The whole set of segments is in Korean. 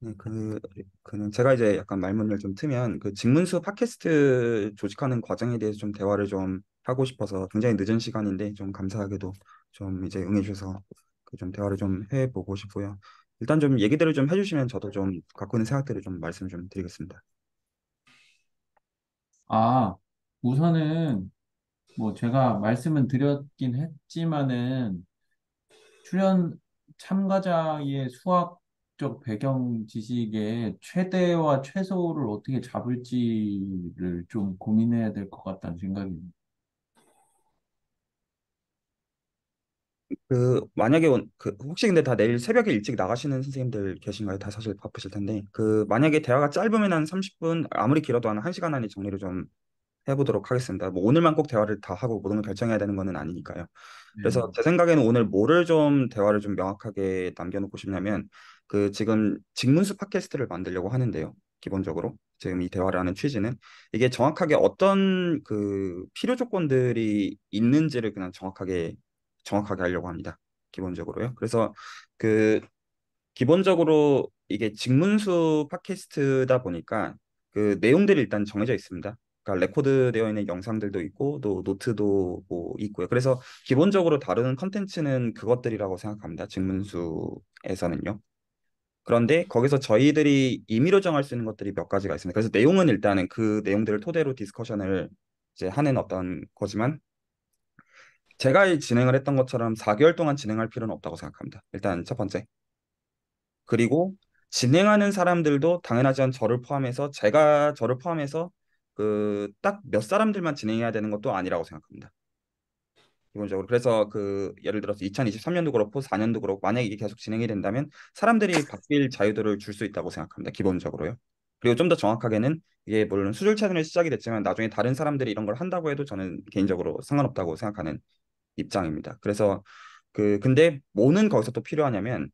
네, 그는 제가 이제 약간 말문을 좀 트면 그 직문수 팟캐스트 조직하는 과정에 대해서 좀 대화를 좀 하고 싶어서 굉장히 늦은 시간인데 좀 감사하게도 좀 이제 응해주셔서 그 좀 대화를 좀 해보고 싶고요. 일단 좀 얘기들을 좀 해주시면 저도 좀 갖고 있는 생각들을 좀 말씀 좀 드리겠습니다. 아, 우선은 뭐 제가 말씀은 드렸긴 했지만은 출연 참가자의 수학적 배경 지식의 최대와 최소를 어떻게 잡을지를 좀 고민해야 될 것 같다는 생각입니다. 만약에 혹시 근데 다 내일 새벽에 일찍 나가시는 선생님들 계신가요? 다 사실 바쁘실 텐데 만약에 대화가 짧으면 한 30분 아무리 길어도 한 1시간 안에 정리를 좀 해보도록 하겠습니다. 뭐 오늘만 꼭 대화를 다 하고 모든 걸 결정해야 되는 거는 아니니까요. 그래서 네. 제 생각에는 오늘 뭐를 좀 대화를 좀 명확하게 남겨놓고 싶냐면 지금 직문수 팟캐스트를 만들려고 하는데요. 기본적으로 지금 이 대화를 하는 취지는 이게 정확하게 어떤 필요 조건들이 있는지를 그냥 정확하게 하려고 합니다. 기본적으로요. 그래서 그 기본적으로 이게 직문수 팟캐스트다 보니까 내용들이 일단 정해져 있습니다. 그러니까 레코드되어 있는 영상들도 있고 또 노트도 뭐 있고요. 그래서 기본적으로 다루는 컨텐츠는 그것들이라고 생각합니다. 직문수에서는요. 그런데 거기서 저희들이 임의로 정할 수 있는 것들이 몇 가지가 있습니다. 그래서 내용은 일단은 그 내용들을 토대로 디스커션을 이제 하는 어떤 거지만 제가 진행을 했던 것처럼 4개월 동안 진행할 필요는 없다고 생각합니다. 일단 첫 번째. 그리고 진행하는 사람들도 당연하지만 제가 저를 포함해서 딱 몇 사람들만 진행해야 되는 것도 아니라고 생각합니다. 기본적으로. 그래서 예를 들어서 2023년도 그렇고 4년도 그렇고 만약에 이게 계속 진행이 된다면 사람들이 바뀔 자유도를 줄 수 있다고 생각합니다. 기본적으로요. 그리고 좀 더 정확하게는 이게 물론 수술차원에서 시작이 됐지만 나중에 다른 사람들이 이런 걸 한다고 해도 저는 개인적으로 상관없다고 생각하는 입장입니다. 그래서 근데 뭐는 거기서 또 필요하냐면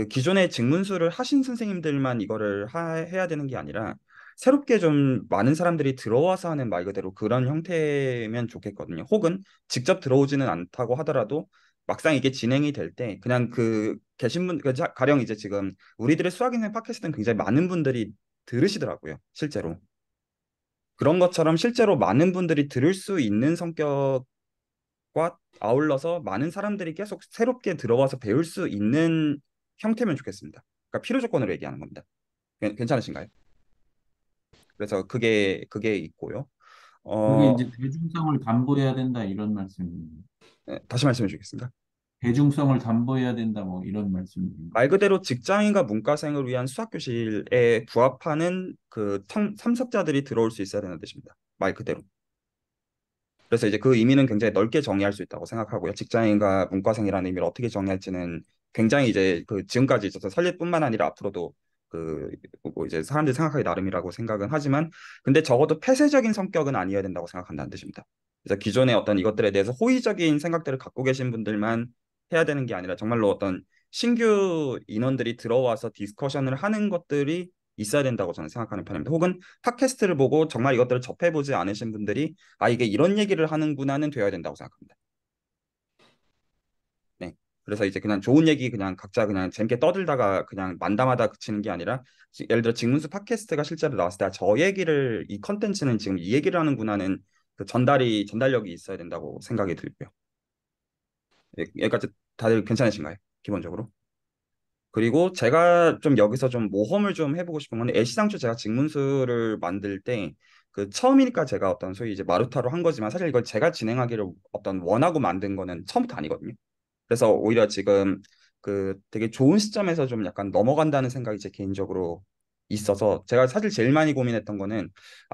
기존에 직문수를 하신 선생님들만 이거를 해야 되는 게 아니라 새롭게 좀 많은 사람들이 들어와서 하는 말 그대로 그런 형태면 좋겠거든요. 혹은 직접 들어오지는 않다고 하더라도 막상 이게 진행이 될 때 그냥 계신 가령 이제 지금 우리들의 수학 인생 팟캐스트는 굉장히 많은 분들이 들으시더라고요. 실제로. 그런 것처럼 실제로 많은 분들이 들을 수 있는 성격과 아울러서 많은 사람들이 계속 새롭게 들어와서 배울 수 있는 형태면 좋겠습니다. 그러니까 필요 조건으로 얘기하는 겁니다. 괜찮으신가요? 그래서 그게 있고요. 그게 어, 이제 대중성을 담보해야 된다 이런 말씀입니다. 다시 말씀해 주겠습니다. 대중성을 담보해야 된다 뭐 이런 말씀입니다. 말 그대로 직장인과 문과생을 위한 수학교실에 부합하는 참석자들이 들어올 수 있어야 되는 뜻입니다. 말 그대로. 그래서 이제 그 의미는 굉장히 넓게 정의할 수 있다고 생각하고요. 직장인과 문과생이라는 의미를 어떻게 정의할지는 굉장히 이제 지금까지 있어서 설립 뿐만 아니라 앞으로도 뭐 이제 사람들이 생각하기 나름이라고 생각은 하지만 근데 적어도 폐쇄적인 성격은 아니어야 된다고 생각한다는 뜻입니다. 그래서 기존의 어떤 이것들에 대해서 호의적인 생각들을 갖고 계신 분들만 해야 되는 게 아니라 정말로 어떤 신규 인원들이 들어와서 디스커션을 하는 것들이 있어야 된다고 저는 생각하는 편입니다. 혹은 팟캐스트를 보고 정말 이것들을 접해보지 않으신 분들이 이게 이런 얘기를 하는구나는 되어야 된다고 생각합니다. 네. 그래서 이제 그냥 좋은 얘기 그냥 각자 그냥 재밌게 떠들다가 그냥 만담하다 그치는 게 아니라 예를 들어 직문수 팟캐스트가 실제로 나왔을 때 저 얘기를 이 컨텐츠는 지금 이 얘기를 하는구나는 전달력이 있어야 된다고 생각이 들고요. 여기까지 다들 괜찮으신가요? 기본적으로. 그리고 제가 좀 여기서 좀 모험을 좀 해보고 싶은 건 애시당초 제가 직문수를 만들 때 처음이니까 제가 어떤 소위 이제 마루타로 한 거지만 사실 이걸 제가 진행하기를 어떤 원하고 만든 거는 처음부터 아니거든요. 그래서 오히려 지금 되게 좋은 시점에서 좀 약간 넘어간다는 생각이 제 개인적으로 있어서 제가 사실 제일 많이 고민했던 거는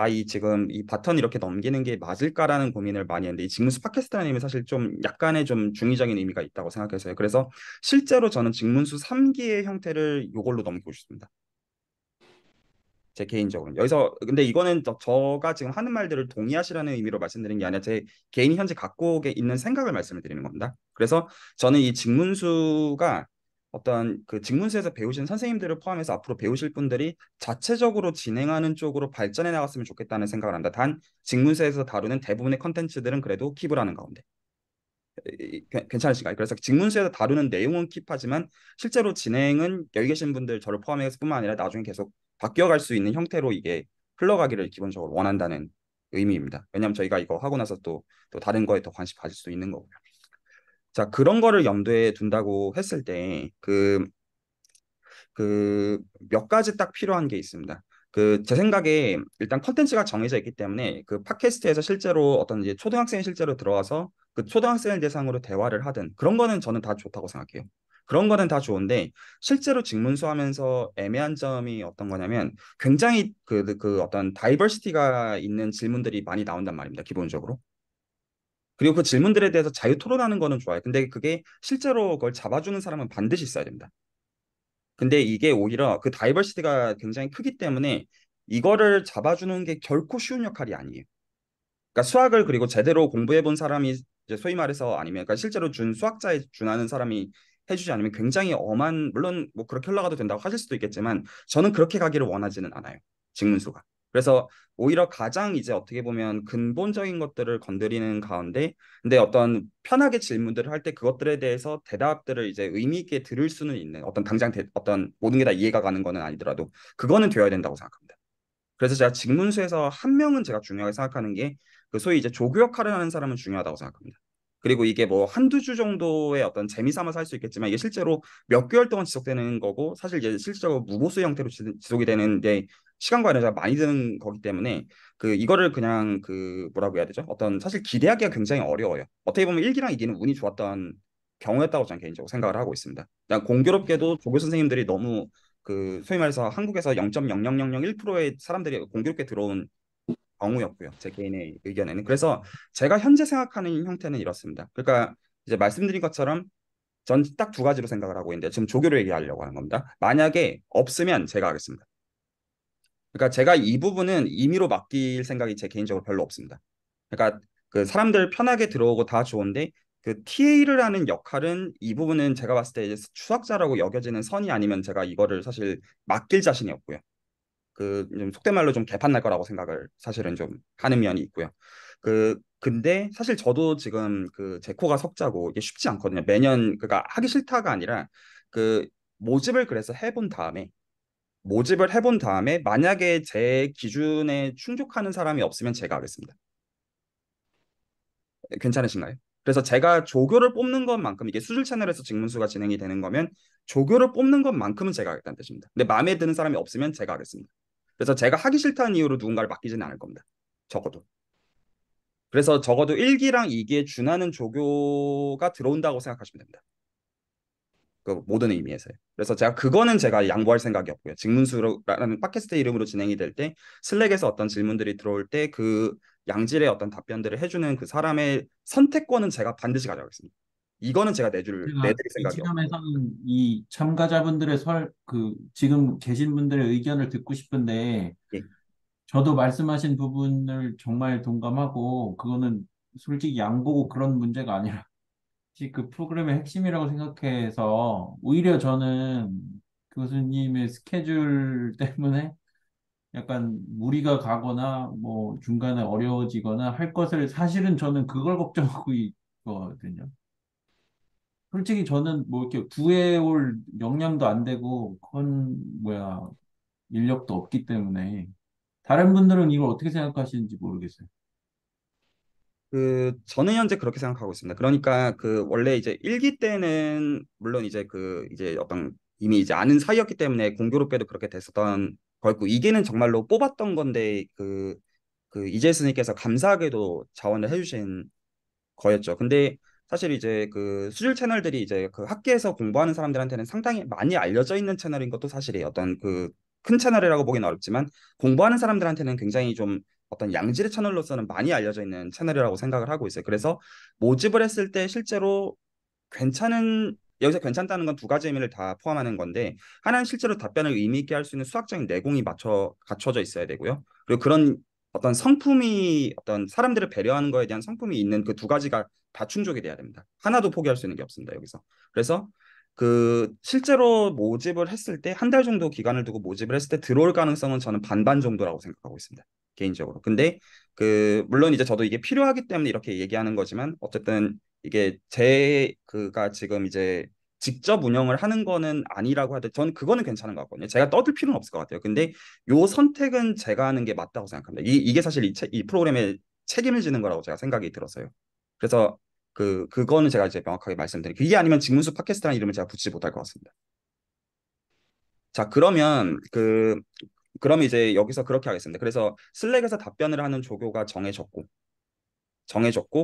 이 지금 이 바ton 이렇게 넘기는 게 맞을까라는 고민을 많이 했는데 이 직문수 팟캐스트라는 의미 사실 좀 약간의 좀 중의적인 의미가 있다고 생각해서요. 그래서 실제로 저는 직문수 3기의 형태를 이걸로 넘기고 싶습니다. 제 개인적으로는 여기서 근데 이거는 저가 지금 하는 말들을 동의하시라는 의미로 말씀드린 게 아니라 제 개인이 현재 갖고 있는 생각을 말씀을 드리는 겁니다. 그래서 저는 이 직문수가 어떤 직문수에서 배우신 선생님들을 포함해서 앞으로 배우실 분들이 자체적으로 진행하는 쪽으로 발전해 나갔으면 좋겠다는 생각을 합니다. 단 직문수에서 다루는 대부분의 컨텐츠들은 그래도 킵을 하는 가운데. 괜찮으신가요? 그래서 직문수에서 다루는 내용은 킵하지만 실제로 진행은 여기 계신 분들 저를 포함해서 뿐만 아니라 나중에 계속 바뀌어갈 수 있는 형태로 이게 흘러가기를 기본적으로 원한다는 의미입니다. 왜냐하면 저희가 이거 하고 나서 또 다른 거에 더 관심 가질 수 있는 거고요. 자, 그런 거를 염두에 둔다고 했을 때 그 몇 가지 딱 필요한 게 있습니다. 그 제 생각에 일단 컨텐츠가 정해져 있기 때문에 그 팟캐스트에서 실제로 어떤 이제 초등학생이 실제로 들어와서 그 초등학생을 대상으로 대화를 하든 그런 거는 저는 다 좋다고 생각해요. 그런 거는 다 좋은데 실제로 직문수하면서 애매한 점이 어떤 거냐면 굉장히 그 어떤 다이버시티가 있는 질문들이 많이 나온단 말입니다. 기본적으로. 그리고 그 질문들에 대해서 자유 토론하는 거는 좋아요. 근데 그게 실제로 그걸 잡아주는 사람은 반드시 있어야 됩니다. 근데 이게 오히려 그 다이버시티가 굉장히 크기 때문에 이거를 잡아주는 게 결코 쉬운 역할이 아니에요. 그러니까 수학을 그리고 제대로 공부해 본 사람이 이제 소위 말해서 아니면 그러니까 실제로 준 수학자에 준하는 사람이 해주지 않으면 굉장히 엄한 물론 뭐 그렇게 흘러가도 된다고 하실 수도 있겠지만 저는 그렇게 가기를 원하지는 않아요. 직문수가. 그래서 오히려 가장 이제 어떻게 보면 근본적인 것들을 건드리는 가운데 근데 어떤 편하게 질문들을 할 때 그것들에 대해서 대답들을 이제 의미 있게 들을 수는 있는 어떤 당장 어떤 모든 게 다 이해가 가는 거는 아니더라도 그거는 되어야 된다고 생각합니다. 그래서 제가 직문수에서 한 명은 제가 중요하게 생각하는 게 그 소위 이제 조교 역할을 하는 사람은 중요하다고 생각합니다. 그리고 이게 뭐 한두 주 정도의 어떤 재미 삼아서 할 수 있겠지만 이게 실제로 몇 개월 동안 지속되는 거고 사실 이제 실질적으로 무보수 형태로 지속이 되는데 시간과 에너지가 많이 드는 거기 때문에 그 이거를 그냥 그 뭐라고 해야 되죠? 어떤 사실 기대하기가 굉장히 어려워요. 어떻게 보면 1기랑 2기는 운이 좋았던 경우였다고 저는 개인적으로 생각을 하고 있습니다. 그냥 공교롭게도 조교 선생님들이 너무 그 소위 말해서 한국에서 0.00001%의 사람들이 공교롭게 들어온 경우였고요. 제 개인의 의견에는. 그래서 제가 현재 생각하는 형태는 이렇습니다. 그러니까 이제 말씀드린 것처럼 전 딱 두 가지로 생각을 하고 있는데 지금 조교를 얘기하려고 하는 겁니다. 만약에 없으면 제가 하겠습니다. 그러니까 제가 이 부분은 임의로 맡길 생각이 제 개인적으로 별로 없습니다. 그러니까 그 사람들 편하게 들어오고 다 좋은데 그 TA를 하는 역할은 이 부분은 제가 봤을 때 이제 추락자라고 여겨지는 선이 아니면 제가 이거를 사실 맡길 자신이 없고요. 그 좀 속된 말로 좀 개판 날 거라고 생각을 사실은 좀 하는 면이 있고요. 근데 사실 저도 지금 그 제 코가 석자고 이게 쉽지 않거든요. 매년 그니까 하기 싫다가 아니라 그 모집을 그래서 해본 다음에 만약에 제 기준에 충족하는 사람이 없으면 제가 하겠습니다. 괜찮으신가요? 그래서 제가 조교를 뽑는 것만큼 이게 수술 채널에서 직문수가 진행이 되는 거면 조교를 뽑는 것만큼은 제가 하겠다는 뜻입니다. 근데 마음에 드는 사람이 없으면 제가 하겠습니다. 그래서 제가 하기 싫다는 이유로 누군가를 맡기지는 않을 겁니다. 적어도. 그래서 적어도 1기랑 2기에 준하는 조교가 들어온다고 생각하시면 됩니다. 그 모든 의미에서요. 그래서 제가 그거는 제가 양보할 생각이 없고요. 직문수라는 팟캐스트 이름으로 진행이 될 때 슬랙에서 어떤 질문들이 들어올 때 그 양질의 어떤 답변들을 해주는 그 사람의 선택권은 제가 반드시 가져가겠습니다. 이거는 제가 제가 내드릴 이 생각이 없고요. 지점에서는 이 참가자분들의 지금 계신 분들의 의견을 듣고 싶은데, 예. 저도 말씀하신 부분을 정말 동감하고, 그거는 솔직히 양보고 그런 문제가 아니라, 그 프로그램의 핵심이라고 생각해서, 오히려 저는 교수님의 스케줄 때문에 약간 무리가 가거나, 뭐, 중간에 어려워지거나 할 것을 사실은 저는 그걸 걱정하고 있거든요. 솔직히 저는 뭐 이렇게 구해올 역량도 안 되고, 인력도 없기 때문에, 다른 분들은 이걸 어떻게 생각하시는지 모르겠어요. 저는 현재 그렇게 생각하고 있습니다. 그러니까 그 원래 이제 1기 때는 물론 이제 그 이제 어떤 이미 이제 아는 사이였기 때문에 공교롭게도 그렇게 됐었던 거였고 2기는 정말로 뽑았던 건데 그 이재 스님께서 감사하게도 자원을 해주신 거였죠. 근데 사실 이제 그 수질 채널들이 이제 그 학계에서 공부하는 사람들한테는 상당히 많이 알려져 있는 채널인 것도 사실이에요. 어떤 그 큰 채널이라고 보기는 어렵지만 공부하는 사람들한테는 굉장히 좀 어떤 양질의 채널로서는 많이 알려져 있는 채널이라고 생각을 하고 있어요. 그래서 모집을 했을 때 실제로 괜찮은 여기서 괜찮다는 건 두 가지 의미를 다 포함하는 건데 하나는 실제로 답변을 의미 있게 할 수 있는 수학적인 내공이 갖춰져 있어야 되고요. 그리고 그런 어떤 성품이 어떤 사람들을 배려하는 거에 대한 성품이 있는 그 두 가지가 다 충족이 돼야 됩니다. 하나도 포기할 수 있는 게 없습니다, 여기서. 그래서 그 실제로 모집을 했을 때 한 달 정도 기간을 두고 모집을 했을 때 들어올 가능성은 저는 반반 정도라고 생각하고 있습니다. 개인적으로. 근데 그 물론 이제 저도 이게 필요하기 때문에 이렇게 얘기하는 거지만 어쨌든 이게 제 그가 지금 이제 직접 운영을 하는 거는 아니라고 하되 저는 그거는 괜찮은 것 같거든요. 제가 떠들 필요는 없을 것 같아요. 근데 요 선택은 제가 하는 게 맞다고 생각합니다. 이게 사실 이 프로그램에 책임을 지는 거라고 제가 생각이 들어서요. 그래서 그거는 제가 이제 명확하게 말씀드릴게요. 이게 아니면 직문수 팟캐스트라는 이름을 제가 붙이지 못할 것 같습니다. 자, 그러면 이제 여기서 그렇게 하겠습니다. 그래서 슬랙에서 답변을 하는 조교가 정해졌고,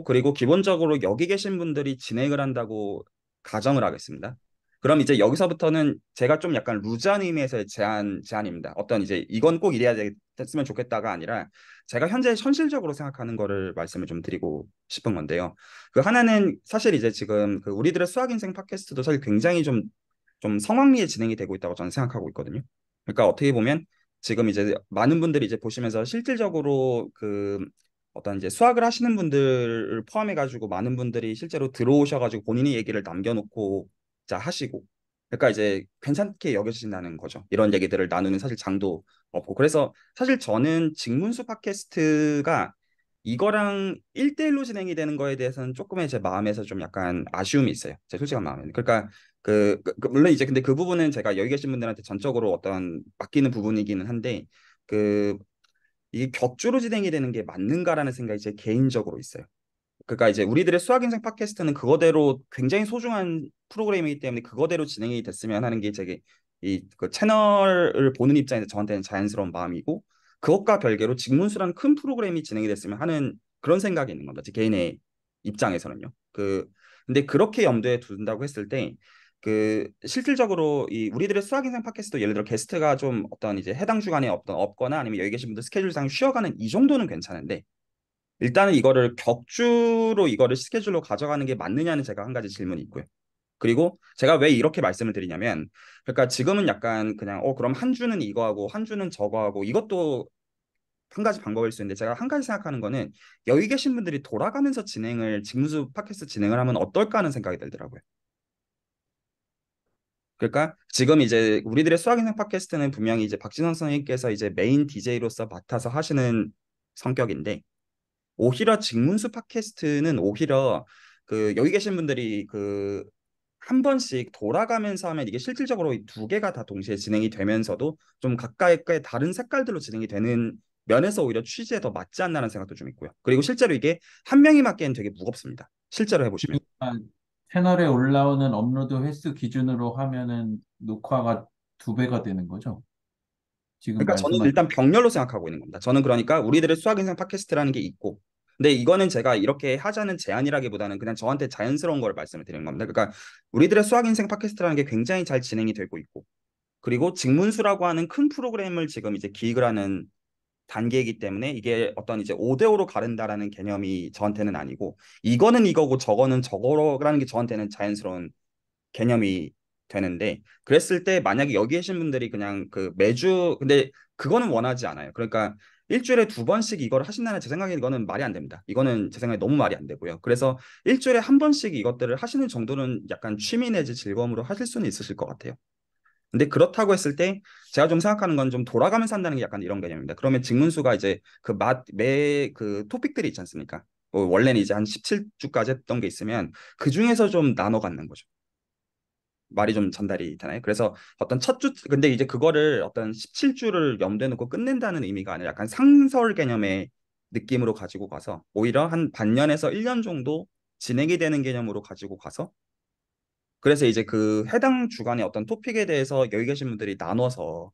그리고 기본적으로 여기 계신 분들이 진행을 한다고 가정을 하겠습니다. 그럼 이제 여기서부터는 제가 좀 약간 루즈한 의미에서의 제안입니다. 어떤 이제 이건 꼭 이래야 됐으면 좋겠다가 아니라 제가 현재 현실적으로 생각하는 거를 말씀을 좀 드리고 싶은 건데요. 그 하나는 사실 이제 지금 그 우리들의 수학 인생 팟캐스트도 사실 굉장히 좀 성황리에 진행이 되고 있다고 저는 생각하고 있거든요. 그러니까 어떻게 보면 지금 이제 많은 분들이 이제 보시면서 실질적으로 어떤 이제 수학을 하시는 분들을 포함해가지고 많은 분들이 실제로 들어오셔가지고 본인의 얘기를 남겨놓고 자 하시고 그러니까 이제 괜찮게 여겨진다는 거죠. 이런 얘기들을 나누는 사실 장도 없고 그래서 사실 저는 직문수 팟캐스트가 이거랑 1대1로 진행이 되는 거에 대해서는 조금의 제 마음에서 좀 약간 아쉬움이 있어요. 제 솔직한 마음에는. 그러니까 물론 이제 근데 그 부분은 제가 여기 계신 분들한테 전적으로 어떤 맡기는 부분이기는 한데 그 이게 격주로 진행이 되는 게 맞는가라는 생각이 제 개인적으로 있어요. 그러니까 이제 우리들의 수학 인생 팟캐스트는 그거대로 굉장히 소중한 프로그램이기 때문에 그거대로 진행이 됐으면 하는 게 제게 그 채널을 보는 입장에서 저한테는 자연스러운 마음이고 그것과 별개로 직문수라는 큰 프로그램이 진행이 됐으면 하는 그런 생각이 있는 겁니다. 제 개인의 입장에서는요. 근데 그렇게 염두에 둔다고 했을 때 실질적으로 이 우리들의 수학 인생 팟캐스트 예를 들어 게스트가 좀 어떤 이제 해당 주간에 어떤 없거나 아니면 여기 계신 분들 스케줄상 쉬어가는 이 정도는 괜찮은데 일단은 이거를 격주로 이거를 스케줄로 가져가는 게 맞느냐는 제가 한 가지 질문이 있고요. 그리고 제가 왜 이렇게 말씀을 드리냐면, 그러니까 지금은 약간 그냥 그럼 한 주는 이거 하고 한 주는 저거 하고 이것도 한 가지 방법일 수 있는데 제가 한 가지 생각하는 거는 여기 계신 분들이 돌아가면서 직무수 팟캐스트 진행을 하면 어떨까 하는 생각이 들더라고요. 그러니까 지금 이제 우리들의 수학인생 팟캐스트는 분명히 이제 박진원 선생님께서 이제 메인 DJ로서 맡아서 하시는 성격인데 오히려 직문수 팟캐스트는 오히려 여기 계신 분들이 한 번씩 돌아가면서 하면 이게 실질적으로 이 두 개가 다 동시에 진행이 되면서도 좀 각각의 다른 색깔들로 진행이 되는 면에서 오히려 취지에 더 맞지 않나라는 생각도 좀 있고요. 그리고 실제로 이게 한 명이 맡기엔 되게 무겁습니다. 실제로 해보시면. 아, 채널에 올라오는 업로드 횟수 기준으로 하면은 녹화가 두 배가 되는 거죠. 지금 그러니까 저는 말씀하신. 일단 병렬로 생각하고 있는 겁니다. 저는 그러니까 우리들의 수학 인생 팟캐스트라는 게 있고, 근데 이거는 제가 이렇게 하자는 제안이라기보다는 그냥 저한테 자연스러운 걸 말씀을 드리는 겁니다. 그러니까 우리들의 수학 인생 팟캐스트라는 게 굉장히 잘 진행이 되고 있고, 그리고 직문수라고 하는 큰 프로그램을 지금 이제 기획을 하는 단계이기 때문에 이게 어떤 이제 5대5로 가른다라는 개념이 저한테는 아니고, 이거는 이거고 저거는 저거라는 게 저한테는 자연스러운 개념이 되는데 그랬을 때 만약에 여기 계신 분들이 그냥 매주 근데 그거는 원하지 않아요. 그러니까 일주일에 두 번씩 이걸 하신다는 제 생각에 이거는 말이 안 됩니다. 이거는 제 생각에 너무 말이 안 되고요. 그래서 일주일에 한 번씩 이것들을 하시는 정도는 약간 취미 내지 즐거움으로 하실 수는 있으실 것 같아요. 근데 그렇다고 했을 때 제가 좀 생각하는 건 좀 돌아가면서 한다는 게 약간 이런 개념입니다. 그러면 직문수가 이제 매 토픽들이 있지 않습니까? 원래는 이제 한 17주까지 했던 게 있으면 그 중에서 좀 나눠 갖는 거죠. 말이 좀 전달이 되나요? 그래서 어떤 첫 주, 근데 이제 그거를 어떤 17주를 염두에 놓고 끝낸다는 의미가 아니라 약간 상설 개념의 느낌으로 가지고 가서 오히려 한 반년에서 1년 정도 진행이 되는 개념으로 가지고 가서 그래서 이제 해당 주간의 어떤 토픽에 대해서 여기 계신 분들이 나눠서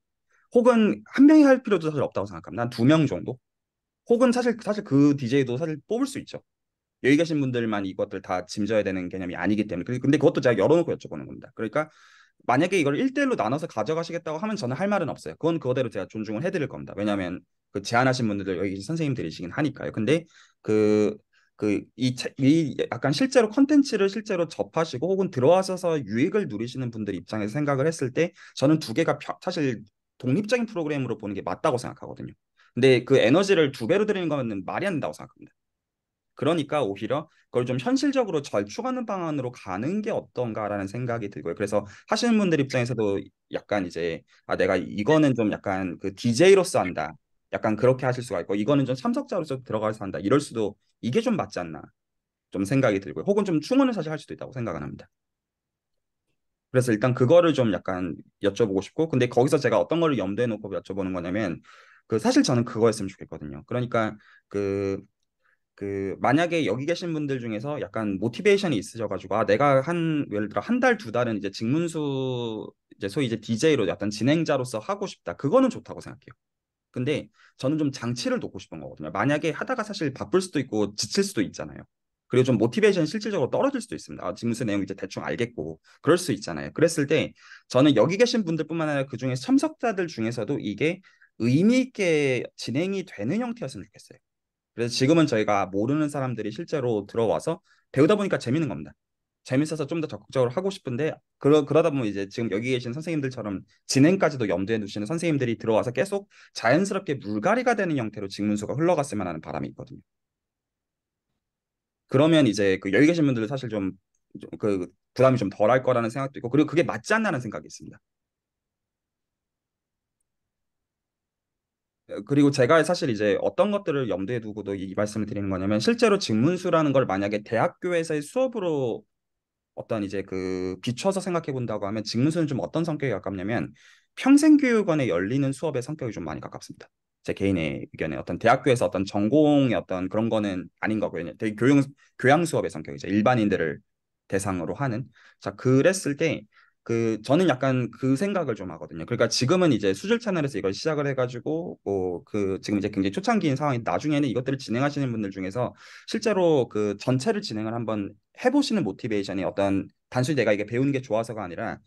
혹은 한 명이 할 필요도 사실 없다고 생각합니다. 한 두 명 정도? 혹은 사실 그 DJ도 사실 뽑을 수 있죠. 여기 계신 분들만 이것들 다 짐져야 되는 개념이 아니기 때문에. 근데 그것도 제가 열어놓고 여쭤보는 겁니다. 그러니까 만약에 이걸 1대1로 나눠서 가져가시겠다고 하면 저는 할 말은 없어요. 그건 그거대로 제가 존중을 해드릴 겁니다. 왜냐하면 제안하신 분들 여기 계신 선생님들이시긴 하니까요. 근데 그, 이 약간 실제로 컨텐츠를 실제로 접하시고 혹은 들어와셔서 유익을 누리시는 분들 입장에서 생각을 했을 때 저는 두 개가 사실 독립적인 프로그램으로 보는 게 맞다고 생각하거든요. 근데 그 에너지를 두 배로 드리는 거는 말이 안 된다고 생각합니다. 그러니까 오히려 그걸 좀 현실적으로 절충하는 방안으로 가는 게 어떤가라는 생각이 들고요. 그래서 하시는 분들 입장에서도 약간 이제 내가 이거는 좀 약간 DJ로서 한다. 약간 그렇게 하실 수가 있고 이거는 좀 참석자로서 들어가서 한다. 이럴 수도 이게 좀 맞지 않나. 좀 생각이 들고요. 혹은 좀 충원을 사실 할 수도 있다고 생각은 합니다. 그래서 일단 그거를 좀 약간 여쭤보고 싶고, 근데 거기서 제가 어떤 거를 염두에 놓고 여쭤보는 거냐면, 그 사실 저는 그거였으면 좋겠거든요. 그러니까 그 만약에 여기 계신 분들 중에서 약간 모티베이션이 있으셔가지고, 아 내가 한 예를 들어 한 달 두 달은 이제 직문수 이제 소위 이제 DJ로 어떤 진행자로서 하고 싶다. 그거는 좋다고 생각해요. 근데 저는 좀 장치를 놓고 싶은 거거든요. 만약에 하다가 사실 바쁠 수도 있고 지칠 수도 있잖아요. 그리고 좀 모티베이션이 실질적으로 떨어질 수도 있습니다. 아, 지금 무슨 내용 이제 대충 알겠고 그럴 수 있잖아요. 그랬을 때 저는 여기 계신 분들뿐만 아니라 그 중에 참석자들 중에서도 이게 의미 있게 진행이 되는 형태였으면 좋겠어요. 그래서 지금은 저희가 모르는 사람들이 실제로 들어와서 배우다 보니까 재밌는 겁니다. 재밌어서 좀 더 적극적으로 하고 싶은데 그러다 보면 이제 지금 여기 계신 선생님들처럼 진행까지도 염두에 두시는 선생님들이 들어와서 계속 자연스럽게 물갈이가 되는 형태로 직문수가 흘러갔으면 하는 바람이 있거든요. 그러면 이제 그 여기 계신 분들은 사실 좀 그 부담이 좀 덜할 거라는 생각도 있고 그리고 그게 맞지 않나는 생각이 있습니다. 그리고 제가 사실 이제 어떤 것들을 염두에 두고도 이 말씀을 드리는 거냐면 실제로 직문수라는 걸 만약에 대학교에서의 수업으로 어떤 이제 그 비춰서 생각해 본다고 하면 직무수는 좀 어떤 성격에 가깝냐면 평생교육원에 열리는 수업의 성격이 좀 많이 가깝습니다. 제 개인의 의견에 어떤 대학교에서 어떤 전공의 어떤 그런 거는 아닌 거고요. 되게 교양 수업의 성격이죠. 일반인들을 대상으로 하는. 자, 그랬을 때 저는 약간 그 생각을 좀 하거든요. 그러니까 지금은 이제 수질 채널에서 이걸 시작을 해가지고 뭐 지금 이제 굉장히 초창기인 상황인데 나중에는 이것들을 진행하시는 분들 중에서 실제로 그 전체를 진행을 한번 해보시는 모티베이션이 어떤 단순히 내가 이게 배우는 게 좋아서가 아니라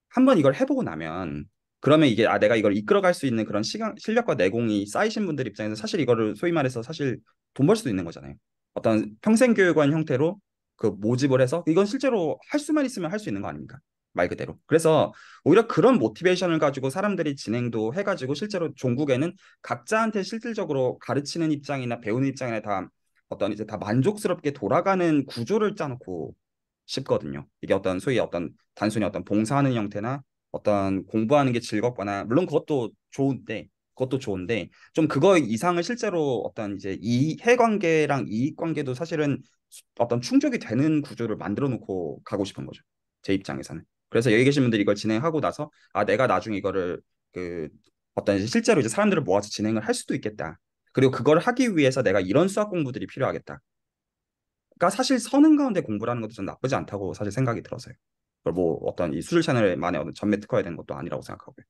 한번 이걸 해보고 나면 그러면 이게 아 내가 이걸 이끌어갈 수 있는 그런 시간 실력과 내공이 쌓이신 분들 입장에서 사실 이거를 소위 말해서 사실 돈 벌 수도 있는 거잖아요. 어떤 평생교육원 형태로 그 모집을 해서 이건 실제로 할 수만 있으면 할 수 있는 거 아닙니까? 말 그대로. 그래서 오히려 그런 모티베이션을 가지고 사람들이 진행도 해가지고 실제로 종국에는 각자한테 실질적으로 가르치는 입장이나 배우는 입장이나 다 어떤 이제 다 만족스럽게 돌아가는 구조를 짜놓고 싶거든요. 이게 어떤 소위 어떤 단순히 어떤 봉사하는 형태나 어떤 공부하는 게 즐겁거나 물론 그것도 좋은데 좀 그거 이상을 실제로 어떤 이제 이해관계랑 이익관계도 사실은 어떤 충족이 되는 구조를 만들어 놓고 가고 싶은 거죠. 제 입장에서는. 그래서 여기 계신 분들이 이걸 진행하고 나서 아 내가 나중에 이거를 그 어떤 이제 실제로 이제 사람들을 모아서 진행을 할 수도 있겠다. 그리고 그걸 하기 위해서 내가 이런 수학 공부들이 필요하겠다. 그러니까 사실 선행 가운데 공부라는 것도 좀 나쁘지 않다고 사실 생각이 들어서요. 그걸 뭐 어떤 이 수술 채널만의 어떤 전매 특화해야 되는 것도 아니라고 생각하고요.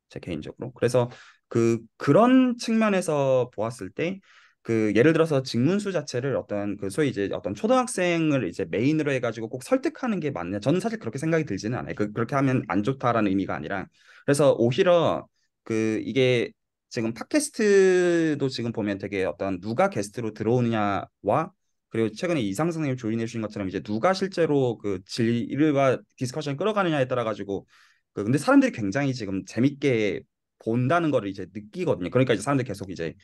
제 개인적으로. 그래서 그런 측면에서 보았을 때 예를 들어서 직문수 자체를 어떤 소위 이제 어떤 초등학생을 이제 메인으로 해가지고 꼭 설득하는 게 맞냐? 저는 사실 그렇게 생각이 들지는 않아요. 그렇게 하면 안 좋다라는 의미가 아니라 그래서 오히려 이게 지금 팟캐스트도 지금 보면 되게 어떤 누가 게스트로 들어오느냐와 그리고 최근에 이상 선생님 조인해 주신 것처럼 이제 누가 실제로 질의와 디스커션 끌어가느냐에 따라 가지고 근데 사람들이 굉장히 지금 재밌게 본다는 거를 이제 느끼거든요. 그러니까 이제 사람들이 계속 이제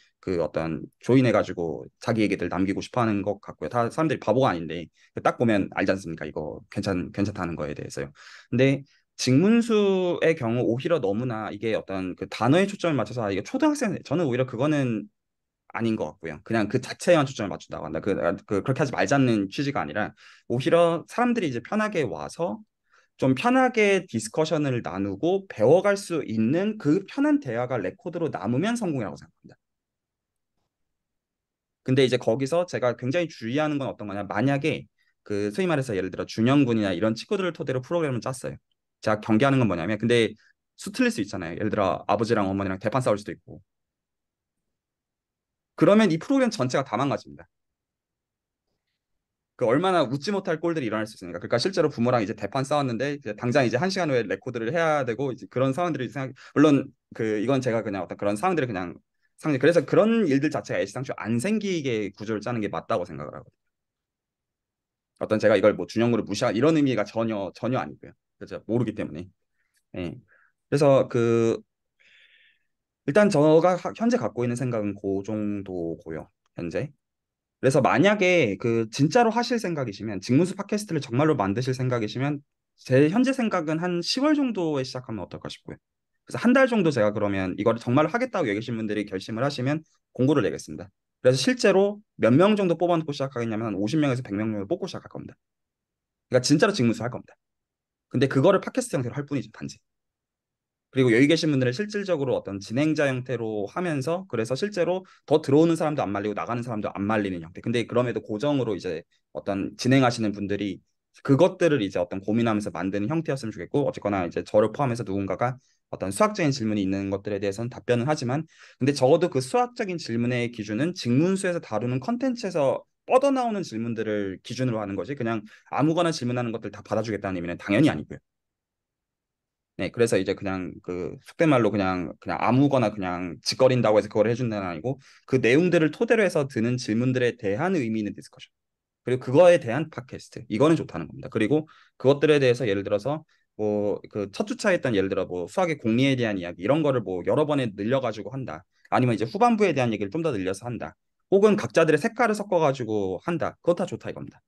어떤 조인해가지고 자기 얘기들 남기고 싶어 하는 것 같고요. 다 사람들이 바보가 아닌데 딱 보면 알지 않습니까? 이거 괜찮다는 거에 대해서요. 근데 직문수의 경우 오히려 너무나 이게 어떤 단어에 초점을 맞춰서 이게 초등학생 저는 오히려 그거는 아닌 것 같고요. 그냥 그 자체에만 초점을 맞춘다고 한다. 그렇게 하지 말자는 취지가 아니라 오히려 사람들이 이제 편하게 와서 좀 편하게 디스커션을 나누고 배워갈 수 있는 그 편한 대화가 레코드로 남으면 성공이라고 생각합니다. 근데 이제 거기서 제가 굉장히 주의하는 건 어떤 거냐. 만약에 소위 말해서 예를 들어 준영군이나 이런 친구들을 토대로 프로그램을 짰어요. 제가 경계하는 건 뭐냐면 근데 틀릴 수 있잖아요. 예를 들어 아버지랑 어머니랑 대판 싸울 수도 있고. 그러면 이 프로그램 전체가 다 망가집니다. 얼마나 웃지 못할 꼴들이 일어날 수 있으니까. 그러니까 실제로 부모랑 이제 대판 싸웠는데 이제 당장 이제 1시간 후에 레코드를 해야 되고 이제 그런 상황들이 물론 이건 제가 그냥 어떤 그런 상황들을 그냥 그래서 그런 일들 자체가 애시당초 안 생기게 구조를 짜는 게 맞다고 생각을 하거든요. 어떤 제가 이걸 뭐 준영구를 무시한 이런 의미가 전혀 아니고요. 그래서 모르기 때문에. 예. 그래서 일단 제가 현재 갖고 있는 생각은 그 정도고요. 현재. 그래서 만약에 진짜로 하실 생각이시면 직무수 팟캐스트를 정말로 만드실 생각이시면 제 현재 생각은 한 10월 정도에 시작하면 어떨까 싶고요. 그래서 한 달 정도 제가 그러면 이걸 정말 하겠다고 여기신 분들이 결심을 하시면 공고를 내겠습니다. 그래서 실제로 몇 명 정도 뽑아놓고 시작하겠냐면 한 50명에서 100명 정도 뽑고 시작할 겁니다. 그러니까 진짜로 직무수 할 겁니다. 근데 그거를 팟캐스트 형태로 할 뿐이죠, 단지. 그리고 여기 계신 분들은 실질적으로 어떤 진행자 형태로 하면서 그래서 실제로 더 들어오는 사람도 안 말리고 나가는 사람도 안 말리는 형태. 근데 그럼에도 고정으로 이제 어떤 진행하시는 분들이 그것들을 이제 어떤 고민하면서 만드는 형태였으면 좋겠고 어쨌거나 이제 저를 포함해서 누군가가 어떤 수학적인 질문이 있는 것들에 대해서는 답변을 하지만 근데 적어도 그 수학적인 질문의 기준은 직문수에서 다루는 컨텐츠에서 뻗어나오는 질문들을 기준으로 하는 거지 그냥 아무거나 질문하는 것들 다 받아주겠다는 의미는 당연히 아니고요. 네, 그래서 이제 그냥 그 속된 말로 그냥 아무거나 그냥 짓거린다고 해서 그걸 해준다는 아니고 그 내용들을 토대로 해서 드는 질문들에 대한 의미 있는 디스커션. 그리고 그거에 대한 팟캐스트. 이거는 좋다는 겁니다. 그리고 그것들에 대해서 예를 들어서 뭐 그 첫 주차에 했던 예를 들어 뭐 수학의 공리에 대한 이야기 이런 거를 뭐 여러 번에 늘려가지고 한다. 아니면 이제 후반부에 대한 얘기를 좀 더 늘려서 한다. 혹은 각자들의 색깔을 섞어가지고 한다. 그거 다 좋다 이겁니다.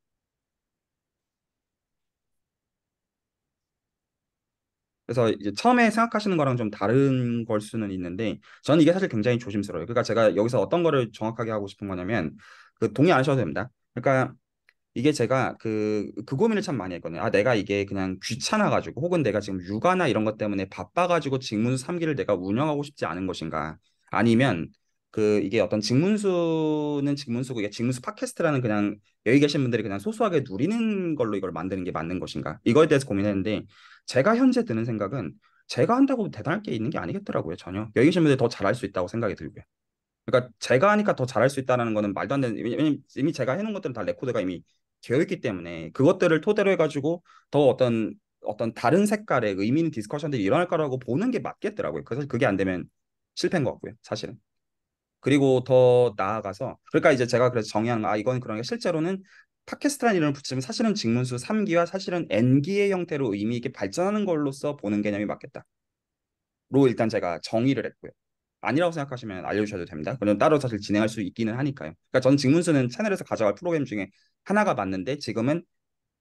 그래서 이제 처음에 생각하시는 거랑 좀 다른 걸 수는 있는데 저는 이게 사실 굉장히 조심스러워요. 그러니까 제가 여기서 어떤 거를 정확하게 하고 싶은 거냐면 그 동의 안 하셔도 됩니다. 그러니까 이게 제가 그 고민을 참 많이 했거든요. 아, 내가 이게 그냥 귀찮아가지고 혹은 내가 지금 육아나 이런 것 때문에 바빠가지고 직문수 3기를 내가 운영하고 싶지 않은 것인가 아니면 그 이게 어떤 직문수는 직문수고 이게 직문수 팟캐스트라는 그냥 여기 계신 분들이 그냥 소소하게 누리는 걸로 이걸 만드는 게 맞는 것인가 이거에 대해서 고민했는데 제가 현재 드는 생각은 제가 한다고 대단할 게 있는 게 아니겠더라고요 전혀 여기 계신 분들이 더 잘할 수 있다고 생각이 들고요 그러니까 제가 하니까 더 잘할 수 있다는 거는 말도 안 되는 왜냐면 이미 제가 해놓은 것들은 다 레코드가 이미 되어 있기 때문에 그것들을 토대로 해가지고 더 어떤 다른 색깔의 의미 있는 디스커션들이 일어날 거라고 보는 게 맞겠더라고요 그래서 그게 안 되면 실패인 것 같고요 사실은 그리고 더 나아가서 그러니까 이제 제가 그래서 정의하는 거, 아 이건 그러니까 실제로는 팟캐스트라는 이름을 붙이면 사실은 직문수 3기와 사실은 N기의 형태로 의미 있게 발전하는 걸로서 보는 개념이 맞겠다. 로 일단 제가 정의를 했고요. 아니라고 생각하시면 알려주셔도 됩니다. 그럼 따로 사실 진행할 수 있기는 하니까요. 그러니까 저는 직문수는 채널에서 가져갈 프로그램 중에 하나가 맞는데 지금은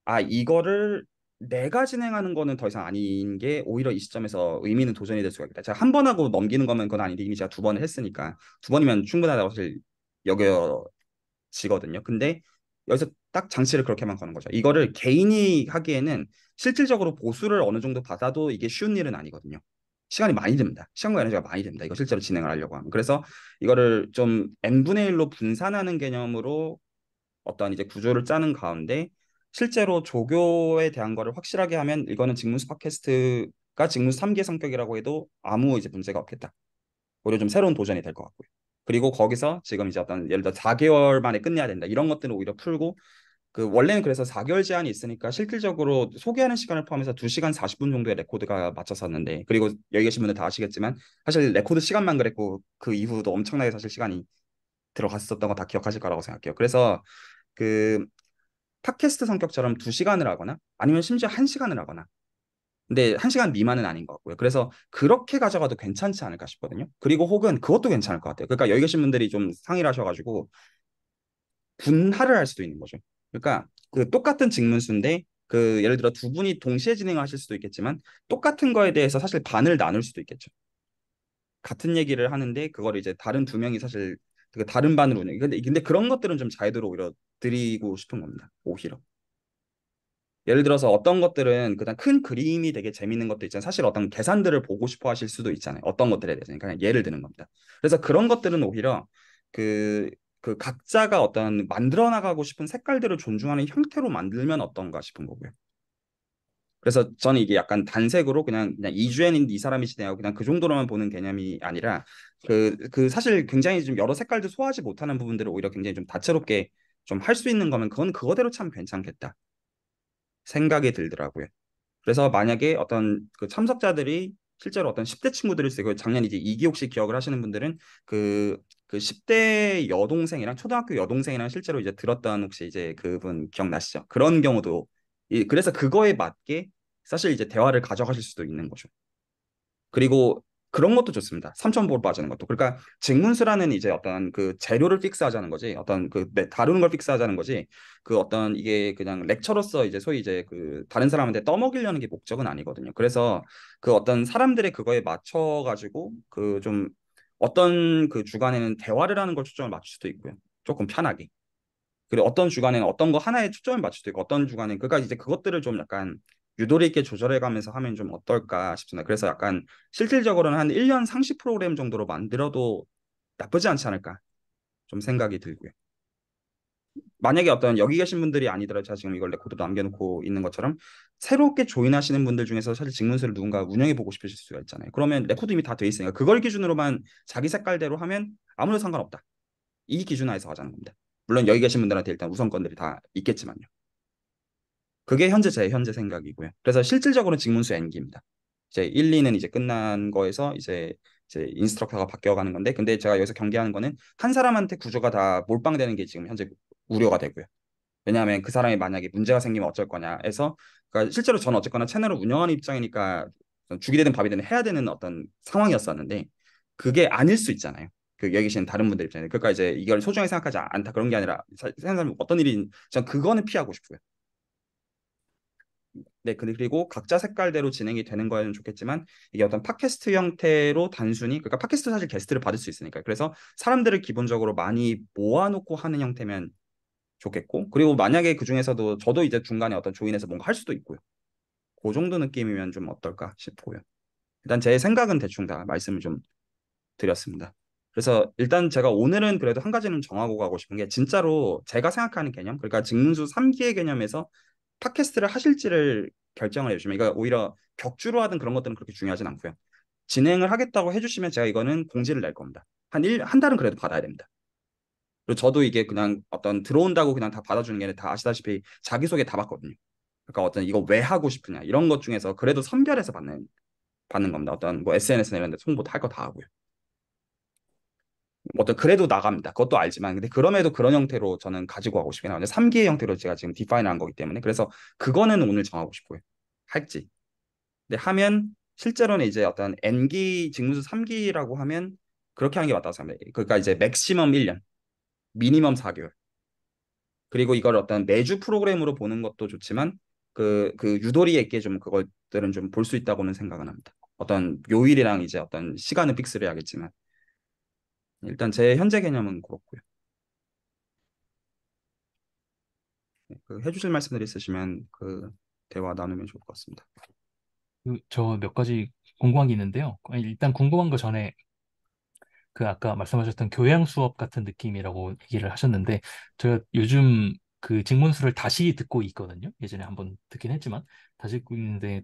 아 이거를 내가 진행하는 거는 더 이상 아닌 게 오히려 이 시점에서 의미 있는 도전이 될 수가 있겠다. 제가 한 번 하고 넘기는 거면 그건 아닌데 이미 제가 두 번을 했으니까 두 번이면 충분하다고 사실 여겨지거든요. 근데 여기서 딱 장치를 그렇게만 거는 거죠. 이거를 개인이 하기에는 실질적으로 보수를 어느 정도 받아도 이게 쉬운 일은 아니거든요. 시간이 많이 듭니다. 시간과 에너지가 많이 듭니다. 이거 실제로 진행을 하려고 하면. 그래서 이거를 좀 n분의 1로 분산하는 개념으로 어떤 이제 구조를 짜는 가운데 실제로 조교에 대한 거를 확실하게 하면 이거는 직문수 팟캐스트가 직문수 3개 성격이라고 해도 아무 이제 문제가 없겠다. 오히려 좀 새로운 도전이 될 것 같고요. 그리고 거기서 지금 이제 어떤 예를 들어 4개월 만에 끝내야 된다. 이런 것들은 오히려 풀고 그 원래는 그래서 4개월 제한이 있으니까 실질적으로 소개하는 시간을 포함해서 2시간 40분 정도의 레코드가 맞췄었는데 그리고 여기 계신 분들 다 아시겠지만 사실 레코드 시간만 그랬고 그 이후도 엄청나게 사실 시간이 들어갔었던 거 다 기억하실 거라고 생각해요. 그래서 그 팟캐스트 성격처럼 2시간을 하거나 아니면 심지어 1시간을 하거나 근데 1시간 미만은 아닌 것 같고요. 그래서 그렇게 가져가도 괜찮지 않을까 싶거든요. 그리고 혹은 그것도 괜찮을 것 같아요. 그러니까 여기 계신 분들이 좀 상의를 하셔가지고 분할을 할 수도 있는 거죠. 그러니까 그 똑같은 직문수인데 그 예를 들어 두 분이 동시에 진행하실 수도 있겠지만 똑같은 거에 대해서 사실 반을 나눌 수도 있겠죠. 같은 얘기를 하는데 그걸 이제 다른 두 명이 사실 그 다른 반으로 운영. 근데 그런 것들은 좀 자유도로 오히려 드리고 싶은 겁니다. 오히려. 예를 들어서 어떤 것들은 그냥 큰 그림이 되게 재밌는 것도 있잖아요. 사실 어떤 계산들을 보고 싶어 하실 수도 있잖아요. 어떤 것들에 대해서. 그냥 예를 드는 겁니다. 그래서 그런 것들은 오히려 그, 그 각자가 어떤 만들어 나가고 싶은 색깔들을 존중하는 형태로 만들면 어떤가 싶은 거고요. 그래서 저는 이게 약간 단색으로 그냥 이주연인 이 사람이 진행하고 그냥 그 정도로만 보는 개념이 아니라 그 사실 굉장히 좀 여러 색깔들 소화하지 못하는 부분들을 오히려 굉장히 좀 다채롭게 좀 할 수 있는 거면 그건 그거대로 참 괜찮겠다 생각이 들더라고요. 그래서 만약에 어떤 그 참석자들이 실제로 어떤 10대 친구들을 쓰고 작년 이제 이기 혹시 기억을 하시는 분들은 그 10대 여동생이랑 초등학교 여동생이랑 실제로 이제 들었던 혹시 이제 그분 기억나시죠? 그런 경우도 그래서 그거에 맞게 사실 이제 대화를 가져가실 수도 있는 거죠. 그리고 그런 것도 좋습니다. 삼천포로 빠지는 것도. 그러니까 직문수라는 이제 어떤 그 재료를 픽스하자는 거지. 어떤 다루는 걸 픽스하자는 거지. 그 어떤 이게 그냥 렉처로서 이제 소위 이제 그 다른 사람한테 떠먹이려는 게 목적은 아니거든요. 그래서 그 어떤 사람들의 그거에 맞춰 가지고 그좀 어떤 그 주간에는 대화를 하는 걸 초점을 맞출 수도 있고요. 조금 편하게. 그리고 어떤 주간에는 어떤 거 하나에 초점을 맞출 수도 있고 어떤 주간에는 그러니까 이제 그것들을 좀 약간 유도리 있게 조절해 가면서 하면 좀 어떨까 싶습니다. 그래서 약간 실질적으로는 한 1년 상시 프로그램 정도로 만들어도 나쁘지 않지 않을까 좀 생각이 들고요. 만약에 어떤 여기 계신 분들이 아니더라도 제가 지금 이걸 레코드로 남겨놓고 있는 것처럼 새롭게 조인하시는 분들 중에서 사실 직문서를 누군가 운영해 보고 싶으실 수가 있잖아요. 그러면 레코드 이미 다 돼 있으니까 그걸 기준으로만 자기 색깔대로 하면 아무런 상관없다. 이 기준 하에서 하자는 겁니다. 물론 여기 계신 분들한테 일단 우선권들이 다 있겠지만요. 그게 현재 제 현재 생각이고요. 그래서 실질적으로는 직문수 N기입니다. 이제 1, 2는 이제 끝난 거에서 이제 인스트럭터가 바뀌어가는 건데, 근데 제가 여기서 경계하는 거는 한 사람한테 구조가 다 몰빵되는 게 지금 현재 우려가 되고요. 왜냐하면 그 사람이 만약에 문제가 생기면 어쩔 거냐 해서 그러니까 실제로 저는 어쨌거나 채널을 운영하는 입장이니까 죽이 되든 밥이 되든 해야 되는 어떤 상황이었었는데 그게 아닐 수 있잖아요. 그 여기 계신 다른 분들 입장에 그러니까 이제 이걸 소중하게 생각하지 않다 그런 게 아니라 생각하면 어떤 일이 전 그거는 피하고 싶고요. 네, 그리고 각자 색깔대로 진행이 되는 거는 좋겠지만 이게 어떤 팟캐스트 형태로 단순히 그러니까 팟캐스트 사실 게스트를 받을 수 있으니까 그래서 사람들을 기본적으로 많이 모아놓고 하는 형태면 좋겠고 그리고 만약에 그 중에서도 저도 이제 중간에 어떤 조인해서 뭔가 할 수도 있고요. 그 정도 느낌이면 좀 어떨까 싶고요. 일단 제 생각은 대충 다 말씀을 좀 드렸습니다. 그래서 일단 제가 오늘은 그래도 한 가지는 정하고 가고 싶은 게 진짜로 제가 생각하는 개념, 그러니까 직문수 3기의 개념에서 팟캐스트를 하실지를 결정을 해주시면, 그러니까 오히려 격주로 하든 그런 것들은 그렇게 중요하진 않고요. 진행을 하겠다고 해주시면 제가 이거는 공지를 낼 겁니다. 한 달은 그래도 받아야 됩니다. 그리고 저도 이게 그냥 어떤 들어온다고 그냥 다 받아주는 게 아니라 다 아시다시피 자기소개 다 받거든요. 그러니까 어떤 이거 왜 하고 싶으냐 이런 것 중에서 그래도 선별해서 받는 겁니다. 어떤 뭐 SNS나 이런 데 홍보도 할 거 다 하고요. 어떤 그래도 나갑니다. 그것도 알지만 근데 그럼에도 그런 형태로 저는 가지고 가고 싶긴 하거든요. 3기의 형태로 제가 지금 디파인한 거기 때문에 그래서 그거는 오늘 정하고 싶고요. 할지. 근데 하면 실제로는 이제 어떤 N기 직무수 3기라고 하면 그렇게 하는 게 맞다고 생각합니다. 그러니까 이제 맥시멈 1년, 미니멈 4개월. 그리고 이걸 어떤 매주 프로그램으로 보는 것도 좋지만 그 유도리 있게 좀 그것들은 좀 볼 수 있다고는 생각은 합니다. 어떤 요일이랑 이제 어떤 시간은 픽스를 해야겠지만 일단 제 현재 개념은 그렇고요. 네, 그 해주실 말씀들 있으시면 그 대화 나누면 좋을 것 같습니다. 저 몇 가지 궁금한 게 있는데요. 아니, 일단 궁금한 거 전에 그 아까 말씀하셨던 교양 수업 같은 느낌이라고 얘기를 하셨는데 제가 요즘 그 직문수를 다시 듣고 있거든요. 예전에 한번 듣긴 했지만 다시 듣고 있는데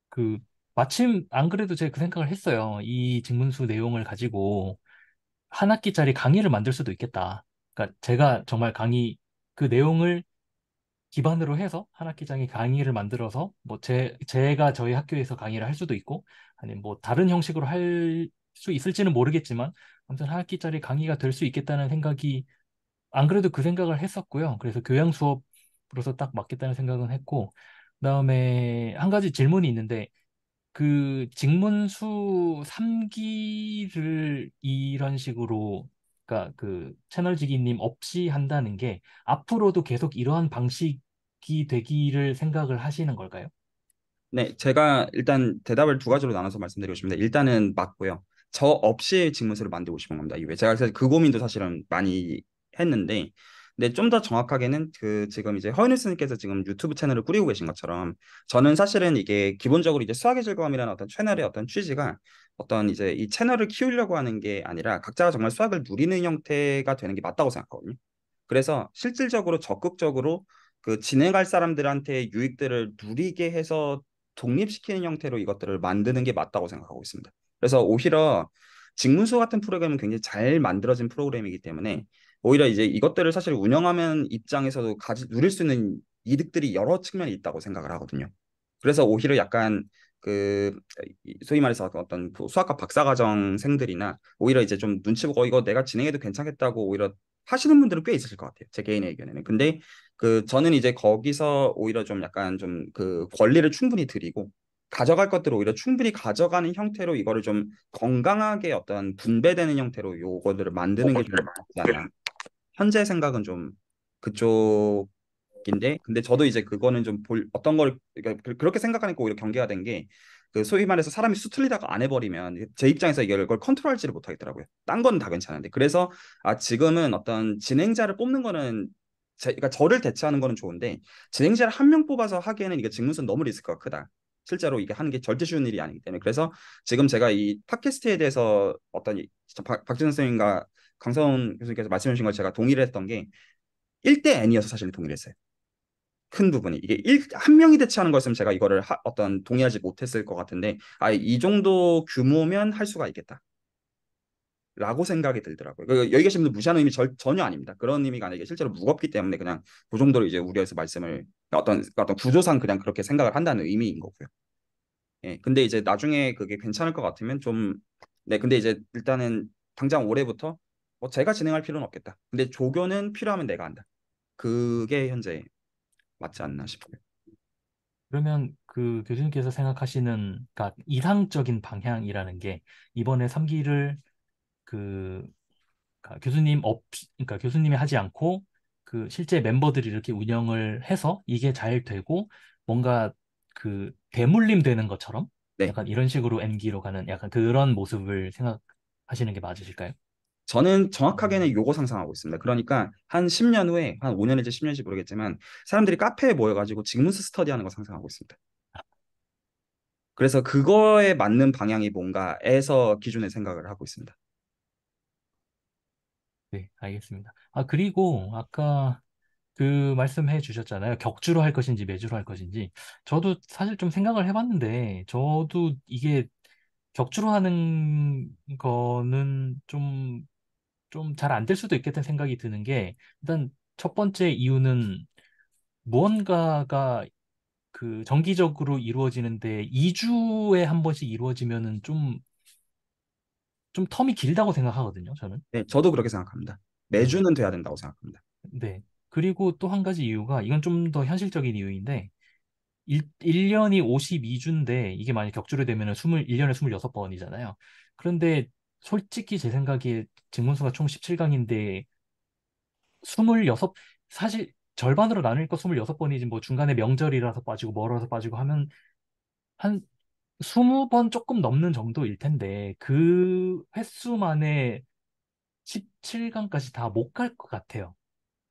그 마침 안 그래도 제가 그 생각을 했어요. 이 직문수 내용을 가지고 한 학기짜리 강의를 만들 수도 있겠다. 그러니까 제가 정말 강의 그 내용을 기반으로 해서 한 학기장에 강의를 만들어서 뭐 제가 저희 학교에서 강의를 할 수도 있고 아니면 뭐 다른 형식으로 할 수 있을지는 모르겠지만 아무튼 한 학기짜리 강의가 될 수 있겠다는 생각이 안 그래도 그 생각을 했었고요. 그래서 교양 수업으로서 딱 맞겠다는 생각은 했고 그다음에 한 가지 질문이 있는데 그 직문수 3기를 이런 식으로 그러니까 그 채널지기님 없이 한다는 게 앞으로도 계속 이러한 방식이 되기를 생각을 하시는 걸까요? 네, 제가 일단 대답을 두 가지로 나눠서 말씀드리고 싶습니다. 일단은 맞고요. 저 없이 직무서를 만들고 싶은 겁니다. 이후에 제가 사실 그 고민도 사실은 많이 했는데, 근데 좀 더 정확하게는 그 지금 이제 허윤일스님께서 지금 유튜브 채널을 꾸리고 계신 것처럼 저는 사실은 이게 기본적으로 이제 수학의 즐거움이라는 어떤 채널의 어떤 취지가 어떤 이제 이 채널을 키우려고 하는 게 아니라 각자가 정말 수학을 누리는 형태가 되는 게 맞다고 생각하거든요. 그래서 실질적으로 적극적으로 그 진행할 사람들한테 유익들을 누리게 해서 독립시키는 형태로 이것들을 만드는 게 맞다고 생각하고 있습니다. 그래서 오히려 직문수 같은 프로그램은 굉장히 잘 만들어진 프로그램이기 때문에 오히려 이제 이것들을 사실 운영하면 입장에서도 누릴 수 있는 이득들이 여러 측면이 있다고 생각을 하거든요. 그래서 오히려 약간 그 소위 말해서 어떤 그 수학과 박사과정생들이나 오히려 이제 좀 눈치 보고 이거 내가 진행해도 괜찮겠다고 오히려 하시는 분들은 꽤 있으실 것 같아요. 제 개인의 의견에는. 근데 그 저는 이제 거기서 오히려 좀 약간 좀 그 권리를 충분히 드리고 가져갈 것들을 오히려 충분히 가져가는 형태로 이거를 좀 건강하게 어떤 분배되는 형태로 요거들을 만드는 게 좀 맞지 않나. 현재 생각은 좀 그쪽인데 근데 저도 이제 그거는 좀 어떤 걸 그러니까 그렇게 생각하니까 오히려 경계가 된 게 그 소위 말해서 사람이 수틀리다가 안 해버리면 제 입장에서 이걸 컨트롤하지를 못하겠더라고요. 딴 건 다 괜찮은데. 그래서 지금은 어떤 진행자를 뽑는 거는 그러니까 저를 대체하는 거는 좋은데 진행자를 한 명 뽑아서 하기에는 이게 직무는 너무 리스크가 크다. 실제로 이게 하는 게 절대 쉬운 일이 아니기 때문에 그래서 지금 제가 이 팟캐스트에 대해서 어떤 진짜 박진선 선생님과 강성훈 교수님께서 말씀해 주신 걸 제가 동의를 했던 게 1대 N이어서 사실 동의를 했어요. 큰 부분이 이게 한 명이 대체하는 거였으면 제가 이거를 어떤 동의하지 못했을 것 같은데 이 정도 규모면 할 수가 있겠다. 라고 생각이 들더라고요. 여기 계신 분들 무시하는 의미 전혀 아닙니다. 그런 의미가 아니라 이게 실제로 무겁기 때문에 그냥 그 정도로 이제 우리에서 말씀을 어떤 구조상 그냥 그렇게 생각을 한다는 의미인 거고요. 예. 근데 이제 나중에 그게 괜찮을 것 같으면 좀 네. 근데 이제 일단은 당장 올해부터 제가 진행할 필요는 없겠다. 근데 조교는 필요하면 내가 한다. 그게 현재 맞지 않나 싶어요. 그러면 그 교수님께서 생각하시는, 그러니까 이상적인 방향이라는 게 이번에 3기를 그 그러니까 그러니까 교수님이 하지 않고 그 실제 멤버들이 이렇게 운영을 해서 이게 잘 되고 뭔가 그 대물림 되는 것처럼 네. 약간 이런 식으로 N기로 가는 약간 그런 모습을 생각하시는 게 맞으실까요? 저는 정확하게는 요거 상상하고 있습니다. 그러니까 한 10년 후에 한 5년인지 10년인지 모르겠지만 사람들이 카페에 모여가지고 직문스 스터디하는 거 상상하고 있습니다. 그래서 그거에 맞는 방향이 뭔가에서 기준의 생각을 하고 있습니다. 네, 알겠습니다. 그리고 아까 그 말씀해 주셨잖아요. 격주로 할 것인지 매주로 할 것인지. 저도 사실 좀 생각을 해봤는데, 저도 이게 격주로 하는 거는 좀 잘 안 될 수도 있겠다는 생각이 드는 게, 일단 첫 번째 이유는 무언가가 그 정기적으로 이루어지는데 2주에 한 번씩 이루어지면은 좀 텀이 길다고 생각하거든요, 저는. 네, 저도 그렇게 생각합니다. 네. 매주는 돼야 된다고 생각합니다. 네. 그리고 또 한 가지 이유가, 이건 좀 더 현실적인 이유인데, 1년이 52주인데, 이게 만약 격주로 되면은 1년에 26번이잖아요. 그런데 솔직히 제 생각에 증문수가 총 17강인데, 26, 사실 절반으로 나누니까 26번이지, 뭐 중간에 명절이라서 빠지고 멀어서 빠지고 하면 한 20번 조금 넘는 정도일 텐데, 그 횟수만에 17강까지 다 못 갈 것 같아요.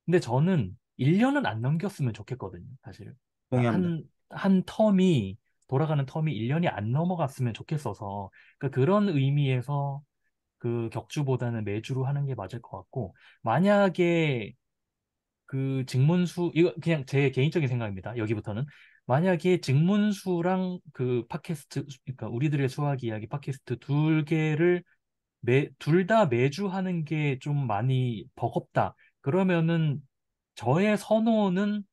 근데 저는 1년은 안 넘겼으면 좋겠거든요, 사실. 그러니까 동의합니다. 한 텀이, 돌아가는 텀이 1년이 안 넘어갔으면 좋겠어서, 그러니까 그런 의미에서 그 격주보다는 매주로 하는 게 맞을 것 같고, 만약에 그 직문수, 이거 그냥 제 개인적인 생각입니다, 여기부터는. 만약에 직문수랑 그 팟캐스트, 그러니까 우리들의 수학 이야기 팟캐스트 두 개를 둘 다 매주 하는 게 좀 많이 버겁다. 그러면은 저의 선호는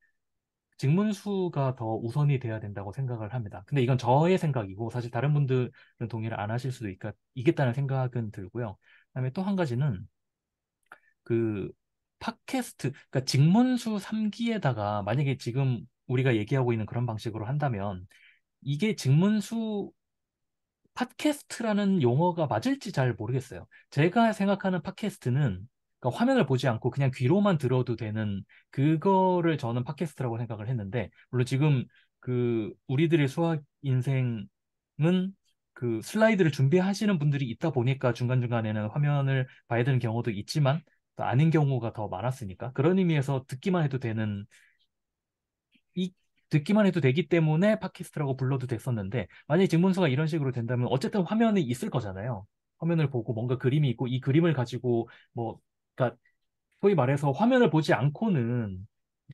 직문수가 더 우선이 돼야 된다고 생각을 합니다. 근데 이건 저의 생각이고 사실 다른 분들은 동의를 안 하실 수도 있겠다는 생각은 들고요. 그다음에 또 한 가지는 그 팟캐스트, 그러니까 직문수 3기에다가 만약에 지금 우리가 얘기하고 있는 그런 방식으로 한다면 이게 직문수 팟캐스트라는 용어가 맞을지 잘 모르겠어요. 제가 생각하는 팟캐스트는 그러니까 화면을 보지 않고 그냥 귀로만 들어도 되는 그거를 저는 팟캐스트라고 생각을 했는데, 물론 지금 그 우리들의 수학 인생은 그 슬라이드를 준비하시는 분들이 있다 보니까 중간중간에는 화면을 봐야 되는 경우도 있지만 또 아닌 경우가 더 많았으니까 그런 의미에서 이 듣기만 해도 되기 때문에 팟캐스트라고 불러도 됐었는데, 만약에 직문서가 이런 식으로 된다면 어쨌든 화면이 있을 거잖아요. 화면을 보고 뭔가 그림이 있고 이 그림을 가지고 뭐 그러니까 소위 말해서 화면을 보지 않고는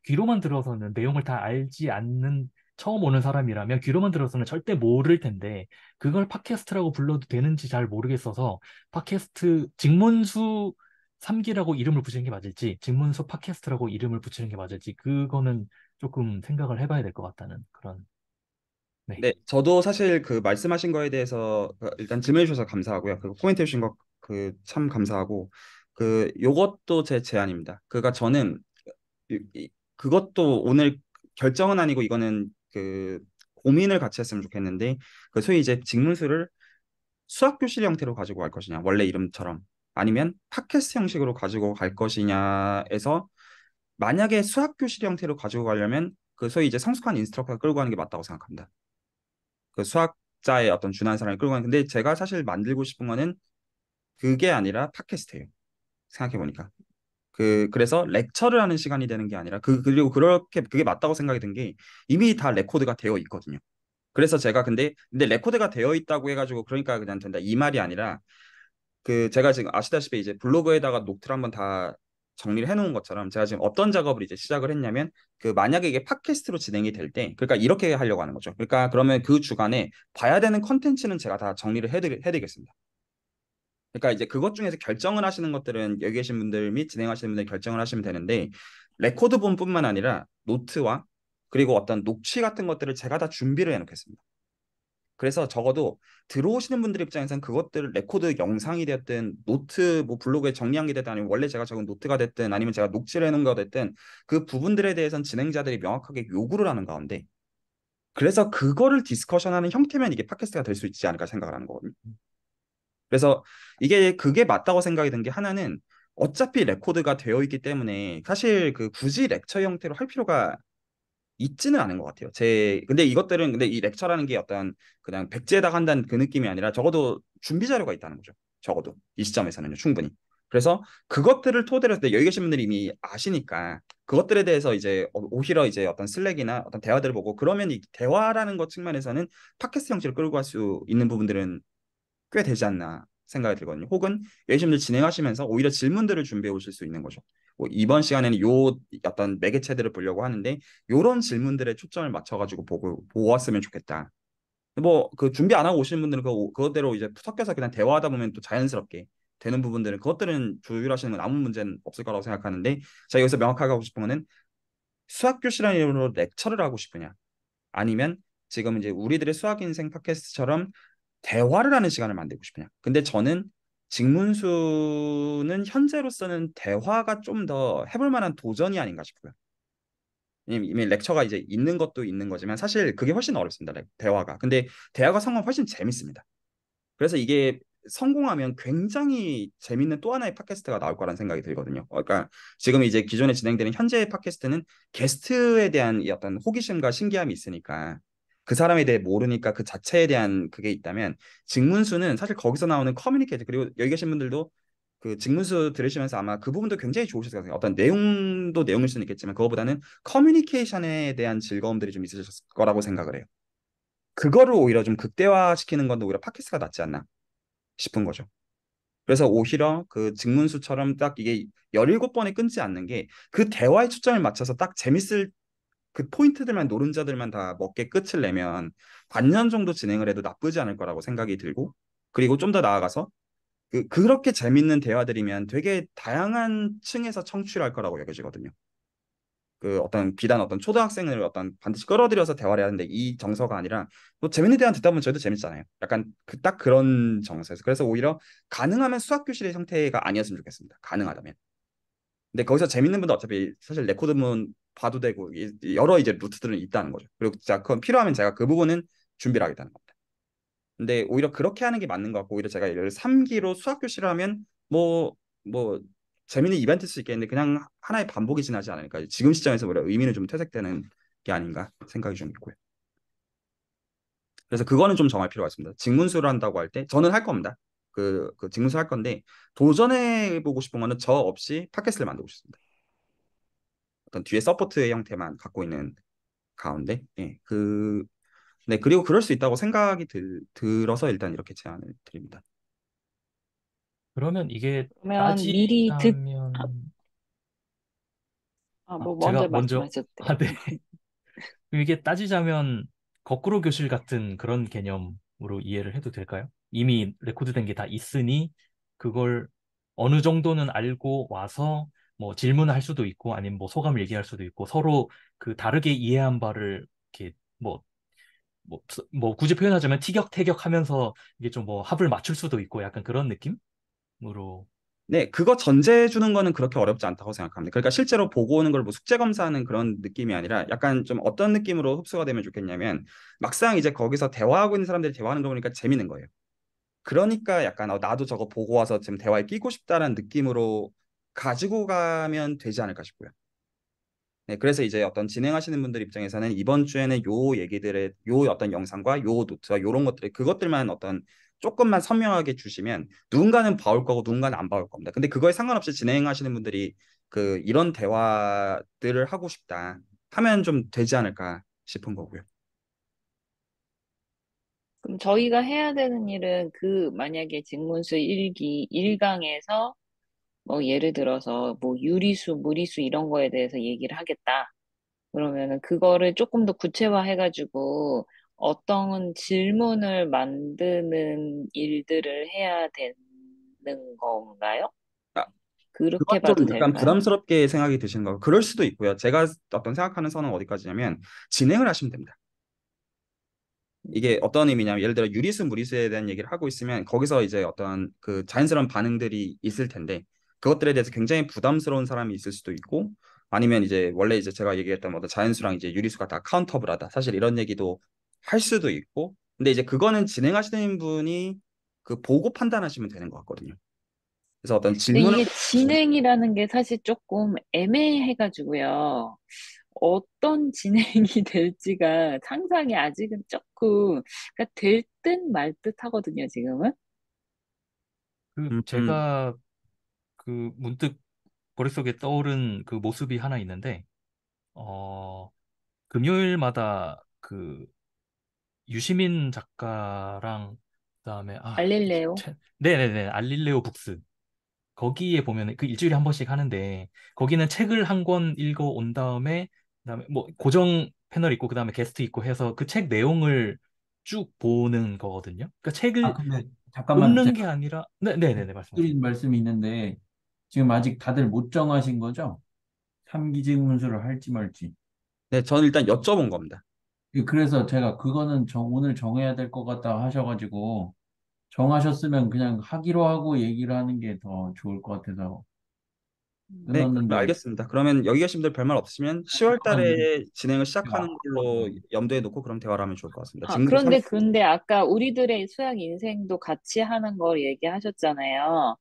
귀로만 들어서는 내용을 다 알지 않는 처음 오는 사람이라면 귀로만 들어서는 절대 모를 텐데 그걸 팟캐스트라고 불러도 되는지 잘 모르겠어서 팟캐스트 직문수 3기라고 이름을 붙이는 게 맞을지 직문수 팟캐스트라고 이름을 붙이는 게 맞을지 그거는 조금 생각을 해봐야 될 것 같다는 그런. 네. 네, 저도 사실 그 말씀하신 거에 대해서 일단 질문해 주셔서 감사하고요. 그 코멘트 해주신 거 그 참 감사하고 요것도 제 제안입니다. 저는 그것도 오늘 결정은 아니고 이거는 고민을 같이 했으면 좋겠는데 소위 이제 직문수를 수학 교실 형태로 가지고 갈 것이냐 원래 이름처럼 아니면 팟캐스트 형식으로 가지고 갈 것이냐에서 만약에 수학 교실 형태로 가지고 가려면 소위 이제 성숙한 인스트럭터가 끌고 가는 게 맞다고 생각합니다. 수학 각자의 어떤 준하는 사람을 끌고 가는. 근데 제가 사실 만들고 싶은 거는 그게 아니라 팟캐스트예요. 생각해 보니까. 그래서 렉처를 하는 시간이 되는 게 아니라 그리고 그렇게 그게 맞다고 생각이 든 게 이미 다 레코드가 되어 있거든요. 그래서 제가 근데 레코드가 되어 있다고 해가지고 그러니까 그냥 된다 이 말이 아니라 제가 지금 아시다시피 이제 블로그에다가 노트를 한번 다 정리를 해놓은 것처럼 제가 지금 어떤 작업을 이제 시작을 했냐면 만약에 이게 팟캐스트로 진행이 될 때 그러니까 이렇게 하려고 하는 거죠. 그러니까 그러면 그 주간에 봐야 되는 컨텐츠는 제가 다 정리를 해드리겠습니다. 그러니까 이제 그것 중에서 결정을 하시는 것들은 여기 계신 분들 및 진행하시는 분들 결정을 하시면 되는데 레코드본뿐만 아니라 노트와 그리고 어떤 녹취 같은 것들을 제가 다 준비를 해놓겠습니다. 그래서 적어도 들어오시는 분들 입장에서는 그것들을 레코드 영상이 됐든 노트 뭐 블로그에 정리한 게 됐든 아니면 원래 제가 적은 노트가 됐든 아니면 제가 녹취를 해놓은 거 됐든 그 부분들에 대해서는 진행자들이 명확하게 요구를 하는 가운데 그래서 그거를 디스커션하는 형태면 이게 팟캐스트가 될 수 있지 않을까 생각을 하는 거거든요. 그래서 그게 맞다고 생각이 든 게 하나는 어차피 레코드가 되어 있기 때문에 사실 굳이 렉처 형태로 할 필요가 있지는 않은 것 같아요. 근데 이것들은 근데 이 렉처라는 게 어떤 그냥 백지에다 한다는 그 느낌이 아니라 적어도 준비 자료가 있다는 거죠. 적어도 이 시점에서는요, 충분히. 그래서 그것들을 토대로 해서 여기 계신 분들이 이미 아시니까 그것들에 대해서 이제 오히려 이제 어떤 슬랙이나 어떤 대화들을 보고 그러면 이 대화라는 것 측면에서는 팟캐스트 형식을 끌고 갈 수 있는 부분들은 꽤 되지 않나 생각이 들거든요. 혹은 예시분들 진행하시면서 오히려 질문들을 준비해 오실 수 있는 거죠. 뭐 이번 시간에는 요 어떤 매개체들을 보려고 하는데 요런 질문들에 초점을 맞춰가지고 보고 왔으면 좋겠다. 뭐 준비 안 하고 오시는 분들은 그것대로 이제 섞여서 그냥 대화하다 보면 또 자연스럽게 되는 부분들은 그것들은 조율하시는 건 아무 문제는 없을 거라고 생각하는데 제가 여기서 명확하게 하고 싶은 거는 수학 교실이라는 이름으로 렉처를 하고 싶으냐 아니면 지금 이제 우리들의 수학 인생 팟캐스트처럼 대화를 하는 시간을 만들고 싶으냐. 근데 저는 직문수는 현재로서는 대화가 좀 더 해볼 만한 도전이 아닌가 싶고요. 왜냐면 이미 렉처가 이제 있는 것도 있는 거지만 사실 그게 훨씬 어렵습니다. 대화가. 근데 대화가 성공하면 훨씬 재밌습니다. 그래서 이게 성공하면 굉장히 재밌는 또 하나의 팟캐스트가 나올 거라는 생각이 들거든요. 그러니까 지금 이제 기존에 진행되는 현재의 팟캐스트는 게스트에 대한 이 어떤 호기심과 신기함이 있으니까 그 사람에 대해 모르니까 그 자체에 대한 그게 있다면 직문수는 사실 거기서 나오는 커뮤니케이션 그리고 여기 계신 분들도 직문수 들으시면서 아마 그 부분도 굉장히 좋으실 것 같아요. 어떤 내용도 내용일 수는 있겠지만 그거보다는 커뮤니케이션에 대한 즐거움들이 좀 있으실 거라고 생각을 해요. 그거를 오히려 좀 극대화시키는 건데 오히려 팟캐스트가 낫지 않나 싶은 거죠. 그래서 오히려 직문수처럼 딱 이게 17번에 끊지 않는 게 그 대화에 초점을 맞춰서 딱 재밌을 그 포인트들만 노른자들만 다 먹게 끝을 내면 반년 정도 진행을 해도 나쁘지 않을 거라고 생각이 들고 그리고 좀 더 나아가서 그렇게 재밌는 대화들이면 되게 다양한 층에서 청취할 거라고 여겨지거든요. 어떤 비단 어떤 초등학생을 어떤 반드시 끌어들여서 대화를 해야 하는데 이 정서가 아니라 뭐 재밌는 대화 듣다 보면 저희도 재밌잖아요. 약간 딱 그런 정서에서 그래서 오히려 가능하면 수학 교실의 형태가 아니었으면 좋겠습니다. 가능하다면. 근데 거기서 재밌는 분도 어차피 사실 레코드문 봐도 되고 여러 이제 루트들은 있다는 거죠. 그리고 진짜 그건 필요하면 제가 그 부분은 준비를 하겠다는 겁니다. 근데 오히려 그렇게 하는 게 맞는 것 같고 오히려 제가 예를 들어 3기로 수학 교실을 하면 뭐 재밌는 이벤트일 수 있겠는데 그냥 하나의 반복이 지나지 않을까 지금 시점에서 오히려 의미는 좀 퇴색되는 게 아닌가 생각이 좀 있고요. 그래서 그거는 좀 정할 필요가 있습니다. 직문수를 한다고 할 때 저는 할 겁니다. 직문수 할 건데 도전해 보고 싶은 거는 저 없이 팟캐스트를 만들고 싶습니다. 어떤 뒤에 서포트의 형태만 갖고 있는 가운데 네 그리고 그럴 수 있다고 생각이 들어서 일단 이렇게 제안을 드립니다. 그러면 이게 그러면 따지자면, 뭐 제가 먼저 먼저, 말씀하셔도 돼요. 네. 이게 따지자면 거꾸로 교실 같은 그런 개념으로 이해를 해도 될까요? 이미 레코드된 게 다 있으니 그걸 어느 정도는 알고 와서 뭐 질문할 수도 있고 아니면 뭐 소감을 얘기할 수도 있고 서로 그 다르게 이해한 바를 이렇게 뭐 굳이 표현하자면 티격태격하면서 이게 좀 뭐 합을 맞출 수도 있고 약간 그런 느낌으로. 네, 그거 전제 주는 거는 그렇게 어렵지 않다고 생각합니다. 그러니까 실제로 보고 오는 걸 뭐 숙제 검사하는 그런 느낌이 아니라 약간 좀 어떤 느낌으로 흡수가 되면 좋겠냐면 막상 이제 거기서 대화하고 있는 사람들이 대화하는 거 보니까 재밌는 거예요. 그러니까 약간 나도 저거 보고 와서 지금 대화에 끼고 싶다라는 느낌으로 가지고 가면 되지 않을까 싶고요. 네, 그래서 이제 어떤 진행하시는 분들 입장에서는 이번 주에는 요 얘기들의 요 어떤 영상과 요 노트와 요런 것들 그것들만 어떤 조금만 선명하게 주시면 누군가는 봐올 거고 누군가는 안 봐올 겁니다. 근데 그거에 상관없이 진행하시는 분들이 그 이런 대화들을 하고 싶다 하면 좀 되지 않을까 싶은 거고요. 그럼 저희가 해야 되는 일은 그 만약에 직문수 1기 1강에서 뭐 예를 들어서 뭐 유리수, 무리수 이런 거에 대해서 얘기를 하겠다. 그러면은 그거를 조금 더 구체화해가지고 어떤 질문을 만드는 일들을 해야 되는 건가요? 아, 그건 그렇게 봐도 좀 약간 될까요? 부담스럽게 생각이 드시는 거. 그럴 수도 있고요. 제가 어떤 생각하는 선은 어디까지냐면 진행을 하시면 됩니다. 이게 음. 어떤 의미냐면 예를 들어 유리수 무리수에 대한 얘기를 하고 있으면 거기서 이제 어떤 그 자연스러운 반응들이 있을 텐데 그것들에 대해서 굉장히 부담스러운 사람이 있을 수도 있고 아니면 이제 원래 이제 제가 얘기했던 어떤 자연수랑 이제 유리수가 다 카운터블하다 사실 이런 얘기도 할 수도 있고 근데 이제 그거는 진행하시는 분이 그 보고 판단하시면 되는 것 같거든요. 그래서 어떤 근데 질문을 이게 진행이라는 게 사실 조금 애매해가지고요. 어떤 진행이 될지가 상상이 아직은 조금, 그러니까 될 듯 말 듯 하거든요, 지금은. 그 음, 음. 제가 그 문득 머릿속에 떠오른 그 모습이 하나 있는데, 어, 금요일마다 그 유시민 작가랑 그다음에 알릴레오. 네네네 알릴레오 북스 거기에 보면 그 일주일에 한 번씩 하는데 거기는 책을 한 권 읽어 온 다음에 그다음에 뭐 고정 패널 있고 그다음에 게스트 있고 해서 그 책 내용을 쭉 보는 거거든요. 그러니까 아, 책을 근데 잠깐만 읊는 게 제가 아니라 네네네 말씀하세요. 드린 말씀이 있는데 지금 아직 다들 못 정하신 거죠? 삼기직 문서를 할지 말지. 네, 저는 일단 여쭤본 겁니다. 그래서 제가 그거는 오늘 정해야 될 것 같다 하셔가지고 정하셨으면 그냥 하기로 하고 얘기를 하는 게 더 좋을 것 같아서 네, 그럼 끊었는데 알겠습니다. 그러면 여기 계신 분들 별말 없으면 10월 잠깐만 이거 달에 진행을 제가 시작하는 걸로 앞서거든요. 염두에 놓고 그럼 대화를 하면 좋을 것 같습니다. 아, 직무도 그런데, 3, 근데 아까 우리들의 수학 인생도 같이 하는 걸 얘기하셨잖아요.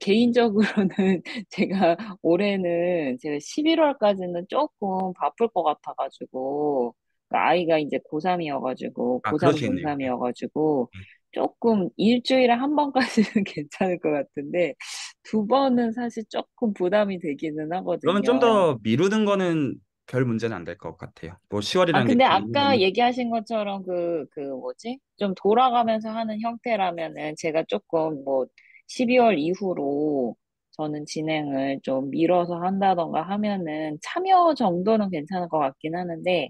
개인적으로는 제가 올해는 제가 11월까지는 조금 바쁠 것 같아가지고, 그러니까 아이가 이제 고3이어가지고, 아, 고3, 그러시겠네요. 네. 중3이어가지고, 네. 조금 일주일에 한 번까지는 괜찮을 것 같은데, 두 번은 사실 조금 부담이 되기는 그러면 좀 하거든요. 더 미루는 거는 별 문제는 안 될 것 같아요. 뭐 아, 10월이라는 게 근데 아까 길면 얘기하신 것처럼 그 뭐지? 좀 돌아가면서 하는 형태라면은 제가 조금 뭐 12월 이후로 저는 진행을 좀 미뤄서 한다던가 하면은 참여 정도는 괜찮을 것 같긴 하는데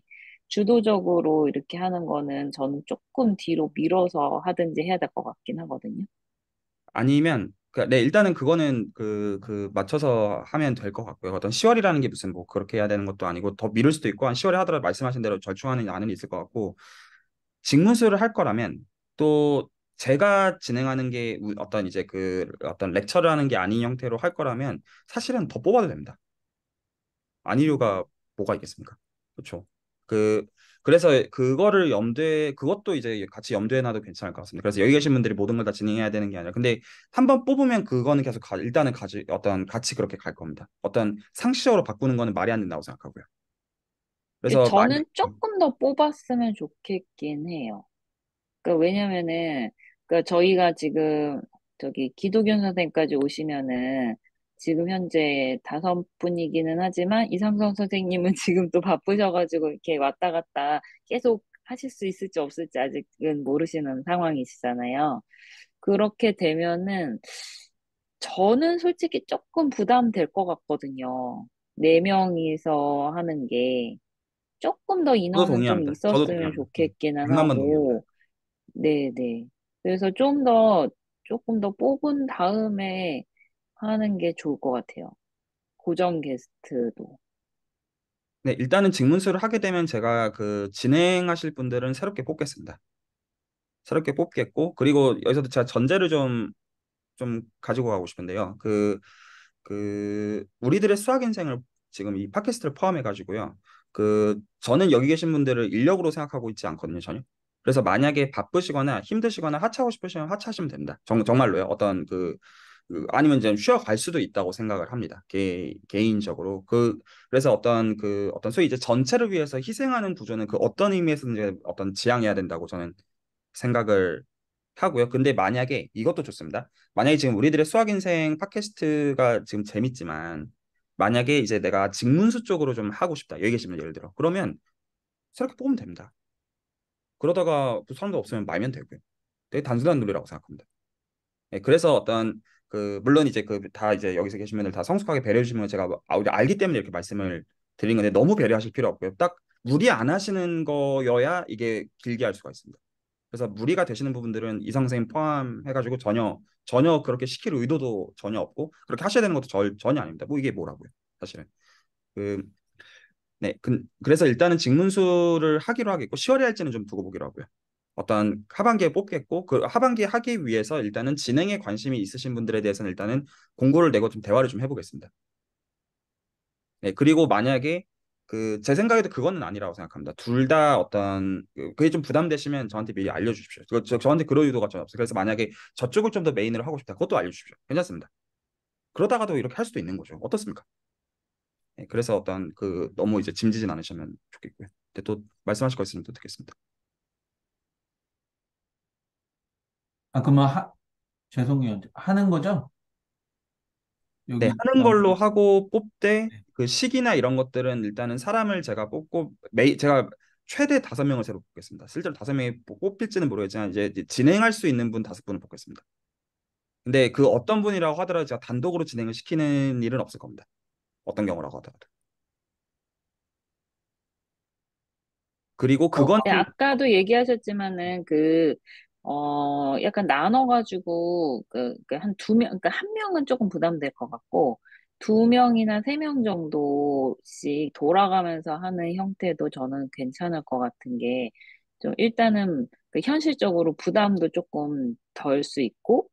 주도적으로 이렇게 하는 거는 저는 조금 뒤로 미뤄서 하든지 해야 될 것 같긴 하거든요. 아니면 네, 일단은 그거는 그 맞춰서 하면 될 것 같고요. 어떤 10월이라는 게 무슨 뭐 그렇게 해야 되는 것도 아니고 더 미룰 수도 있고 한 10월에 하더라도 말씀하신 대로 절충하는 안은 있을 것 같고 직무수를 할 거라면 또 제가 진행하는 게 어떤 이제 그 어떤 렉처를 하는 게 아닌 형태로 할 거라면 사실은 더 뽑아도 됩니다. 아니료가 뭐가 있겠습니까? 그렇죠. 그 그래서 그거를 염두에 그것도 이제 같이 염두에 놔도 괜찮을 것 같습니다. 그래서 여기 계신 분들이 모든 걸 다 진행해야 되는 게 아니라 근데 한 번 뽑으면 그거는 계속 일단은 가지 어떤 같이 그렇게 갈 겁니다. 어떤 상시적으로 바꾸는 거는 말이 안 된다고 생각하고요. 그래서 만약 저는 조금 더 뽑았으면 좋겠긴 해요. 왜냐면은, 저희가 지금, 기도견 선생님까지 오시면은, 지금 현재 5분이기는 하지만, 이상성 선생님은 지금 또 바쁘셔가지고, 이렇게 왔다 갔다 계속 하실 수 있을지 없을지 아직은 모르시는 상황이시잖아요. 그렇게 되면은, 저는 솔직히 조금 부담될 것 같거든요. 4명이서 하는 게. 조금 더 저도 인원은 좀 동의합니다. 저도 있었으면 동의합니다. 좋겠기는 100만 번 동의합니다. 하고, 네네. 그래서 조금 더 뽑은 다음에 하는 게 좋을 것 같아요. 고정 게스트도. 네, 일단은 직문수를 하게 되면 제가 그 진행하실 분들은 새롭게 뽑겠습니다. 새롭게 뽑겠고 그리고 여기서도 제가 전제를 좀 가지고 가고 싶은데요. 우리들의 수학 인생을 지금 이 팟캐스트를 포함해 가지고요. 저는 여기 계신 분들을 인력으로 생각하고 있지 않거든요, 전혀. 그래서 만약에 바쁘시거나 힘드시거나 하차하고 싶으시면 하차하시면 됩니다. 정말로요. 어떤 아니면 이제 쉬어갈 수도 있다고 생각을 합니다. 개인적으로 그래서 어떤 소위 이제 전체를 위해서 희생하는 구조는 그 어떤 의미에서는 어떤 지양해야 된다고 저는 생각을 하고요. 근데 만약에 이것도 좋습니다. 만약에 지금 우리들의 수학 인생 팟캐스트가 지금 재밌지만 만약에 이제 내가 직문수 쪽으로 좀 하고 싶다. 여기 계시면 예를 들어. 그러면 새롭게 뽑으면 됩니다. 그러다가 그 사람도 없으면 말면 되고요. 되게 단순한 논리라고 생각합니다. 예, 그래서 물론 이제 다 이제 여기서 계신 분들 다 성숙하게 배려해 주시면 제가 우리 알기 때문에 이렇게 말씀을 드린 건데 너무 배려하실 필요 없고요. 딱 무리 안 하시는 거여야 이게 길게 할 수가 있습니다. 그래서 무리가 되시는 부분들은 이상 선생님 포함해가지고 전혀 그렇게 시킬 의도도 전혀 없고 그렇게 하셔야 되는 것도 전혀 아닙니다. 뭐 이게 뭐라고요, 사실은. 그, 네, 그래서 일단은 직문수를 하기로 하겠고 10월에 할지는 좀 두고 보기로 하고요. 어떤 하반기에 뽑겠고 그 하반기에 하기 위해서 일단은 진행에 관심이 있으신 분들에 대해서는 일단은 공고를 내고 좀 대화를 좀 해보겠습니다. 네, 그리고 만약에 제 생각에도 그거는 아니라고 생각합니다. 둘 다 그게 좀 부담되시면 저한테 미리 알려주십시오. 저한테 그럴 의도가 전혀 없어요. 그래서 만약에 저쪽을 좀 더 메인으로 하고 싶다, 그것도 알려주십시오. 괜찮습니다. 그러다가도 이렇게 할 수도 있는 거죠. 어떻습니까? 네, 그래서 너무 이제 짐지진 않으시면 좋겠고요. 근데 또 말씀하실 거 있으면 또 듣겠습니다. 그러면 죄송해요. 하는 거죠? 네, 여기 하는 나온 걸로 하고 뽑되 네. 그 시기나 이런 것들은 일단은 사람을 제가 뽑고 제가 최대 5명을 새로 뽑겠습니다. 실제로 5명이 뽑힐지는 모르겠지만 이제 진행할 수 있는 분 5분을 뽑겠습니다. 근데 그 어떤 분이라고 하더라도 제가 단독으로 진행을 시키는 일은 없을 겁니다. 어떤 경우라고 하더라도. 그리고 그거는 네, 아까도 얘기하셨지만은 약간 나눠가지고 한 두 명, 그러니까 한 명은 조금 부담될 것 같고 두 명이나 세 명 정도씩 돌아가면서 하는 형태도 저는 괜찮을 것 같은 게 좀 일단은 현실적으로 부담도 조금 덜 수 있고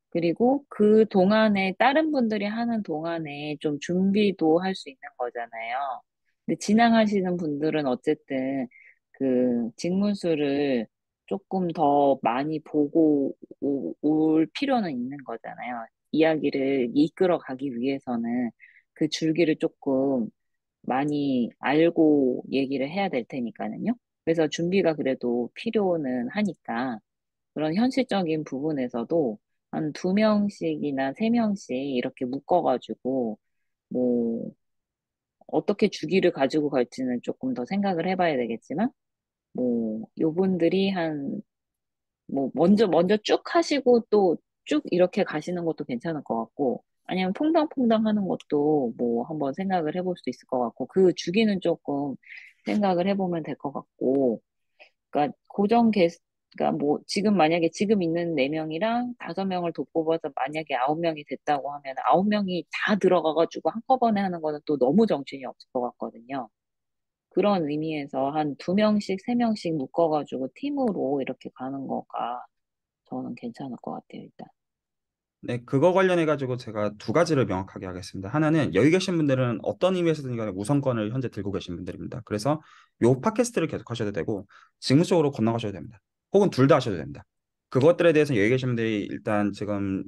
그리고 그 동안에 다른 분들이 하는 동안에 좀 준비도 할 수 있는 거잖아요. 근데 진행하시는 분들은 어쨌든 직문수를 조금 더 많이 보고 올 필요는 있는 거잖아요. 이야기를 이끌어 가기 위해서는 그 줄기를 조금 많이 알고 얘기를 해야 될 테니까는요. 그래서 준비가 그래도 필요는 하니까. 그런 현실적인 부분에서도 한 두 명씩이나 세 명씩 이렇게 묶어가지고, 뭐, 어떻게 주기를 가지고 갈지는 조금 더 생각을 해봐야 되겠지만, 요분들이 먼저 쭉 하시고 또 쭉 이렇게 가시는 것도 괜찮을 것 같고, 아니면 퐁당퐁당 하는 것도 한번 생각을 해볼 수 있을 것 같고, 그 주기는 조금 생각을 해보면 될 것 같고, 그러니까 그러니까 지금 만약에 지금 있는 네 명이랑 다섯 명을 더 뽑아서 만약에 아홉 명이 됐다고 하면 아홉 명이 다 들어가가지고 한꺼번에 하는 거는 또 너무 정신이 없을 것 같거든요. 그런 의미에서 한 두 명씩, 세 명씩 묶어가지고 팀으로 이렇게 가는 거가 저는 괜찮을 것 같아요, 일단. 네, 그거 관련해가지고 제가 두 가지를 명확하게 하겠습니다. 하나는 여기 계신 분들은 어떤 의미에서든 간에 우선권을 현재 들고 계신 분들입니다. 그래서 요 팟캐스트를 계속 하셔도 되고 직무적으로 건너가셔도 됩니다. 혹은 둘 다 하셔도 됩니다. 그것들에 대해서 여기 계신 분들이 일단 지금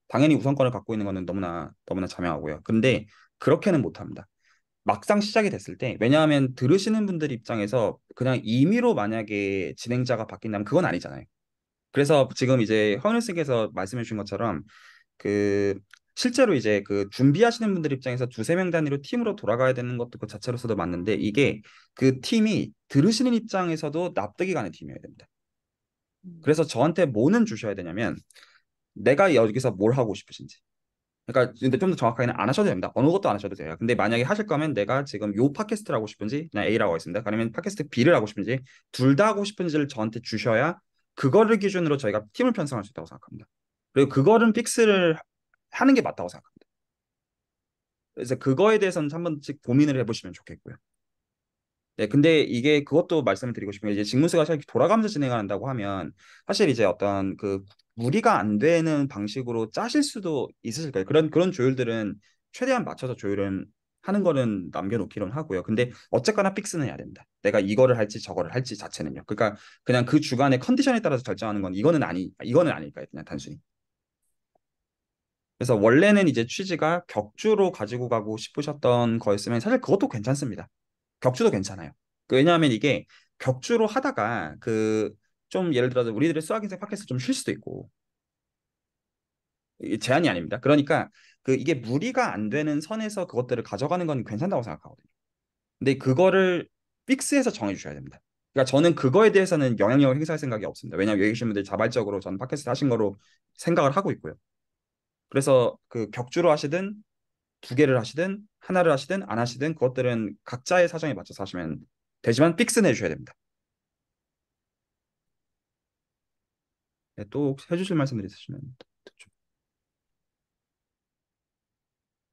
당연히 우선권을 갖고 있는 거는 너무나 너무나 자명하고요. 근데 그렇게는 못합니다. 막상 시작이 됐을 때 왜냐하면 들으시는 분들 입장에서 그냥 임의로 만약에 진행자가 바뀐다면 그건 아니잖아요. 그래서 지금 이제 허은일님께서 말씀해 주신 것처럼 그 실제로 이제 준비하시는 분들 입장에서 두세 명 단위로 팀으로 돌아가야 되는 것도 그 자체로서도 맞는데 이게 그 팀이 들으시는 입장에서도 납득이 가는 팀이어야 됩니다. 음. 그래서 저한테 뭐는 주셔야 되냐면 내가 여기서 뭘 하고 싶으신지. 그러니까 근데 좀 더 정확하게는 안 하셔도 됩니다. 어느 것도 안 하셔도 돼요. 근데 만약에 하실 거면 내가 지금 요 팟캐스트를 하고 싶은지 그냥 A라고 하겠습니다. 아니면 팟캐스트 B를 하고 싶은지 둘 다 하고 싶은지를 저한테 주셔야 그거를 기준으로 저희가 팀을 편성할 수 있다고 생각합니다. 그리고 그거는 픽스를 하는 게 맞다고 생각합니다. 그래서 그거에 대해서는 한 번씩 고민을 해보시면 좋겠고요. 네, 근데 이게 그것도 말씀을 드리고 싶은 게 이제 직무수가 사실 돌아가면서 진행한다고 하면 사실 이제 어떤 무리가 안 되는 방식으로 짜실 수도 있으실 거예요. 그런 조율들은 최대한 맞춰서 조율은 하는 거는 남겨놓기로는 하고요. 근데 어쨌거나 픽스는 해야 된다. 내가 이거를 할지 저거를 할지 자체는요. 그러니까 그냥 그 주간의 컨디션에 따라서 결정하는 건 이거는 아닐까요? 그냥 단순히. 그래서 원래는 이제 취지가 격주로 가지고 가고 싶으셨던 거였으면 사실 그것도 괜찮습니다. 격주도 괜찮아요. 왜냐하면 이게 격주로 하다가 그 좀 예를 들어서 우리들의 수학인생 팟캐스트 좀 쉴 수도 있고 이게 제한이 아닙니다. 그러니까 그 이게 무리가 안 되는 선에서 그것들을 가져가는 건 괜찮다고 생각하거든요. 근데 그거를 픽스해서 정해주셔야 됩니다. 그러니까 저는 그거에 대해서는 영향력을 행사할 생각이 없습니다. 왜냐하면 여기 계신 분들 자발적으로 저는 팟캐스트 하신 거로 생각을 하고 있고요. 그래서 그 격주로 하시든 두 개를 하시든 하나를 하시든 안 하시든 그것들은 각자의 사정에 맞춰서 하시면 되지만 픽스 내주셔야 됩니다. 네, 또 해주실 말씀들 있으시면 듣죠.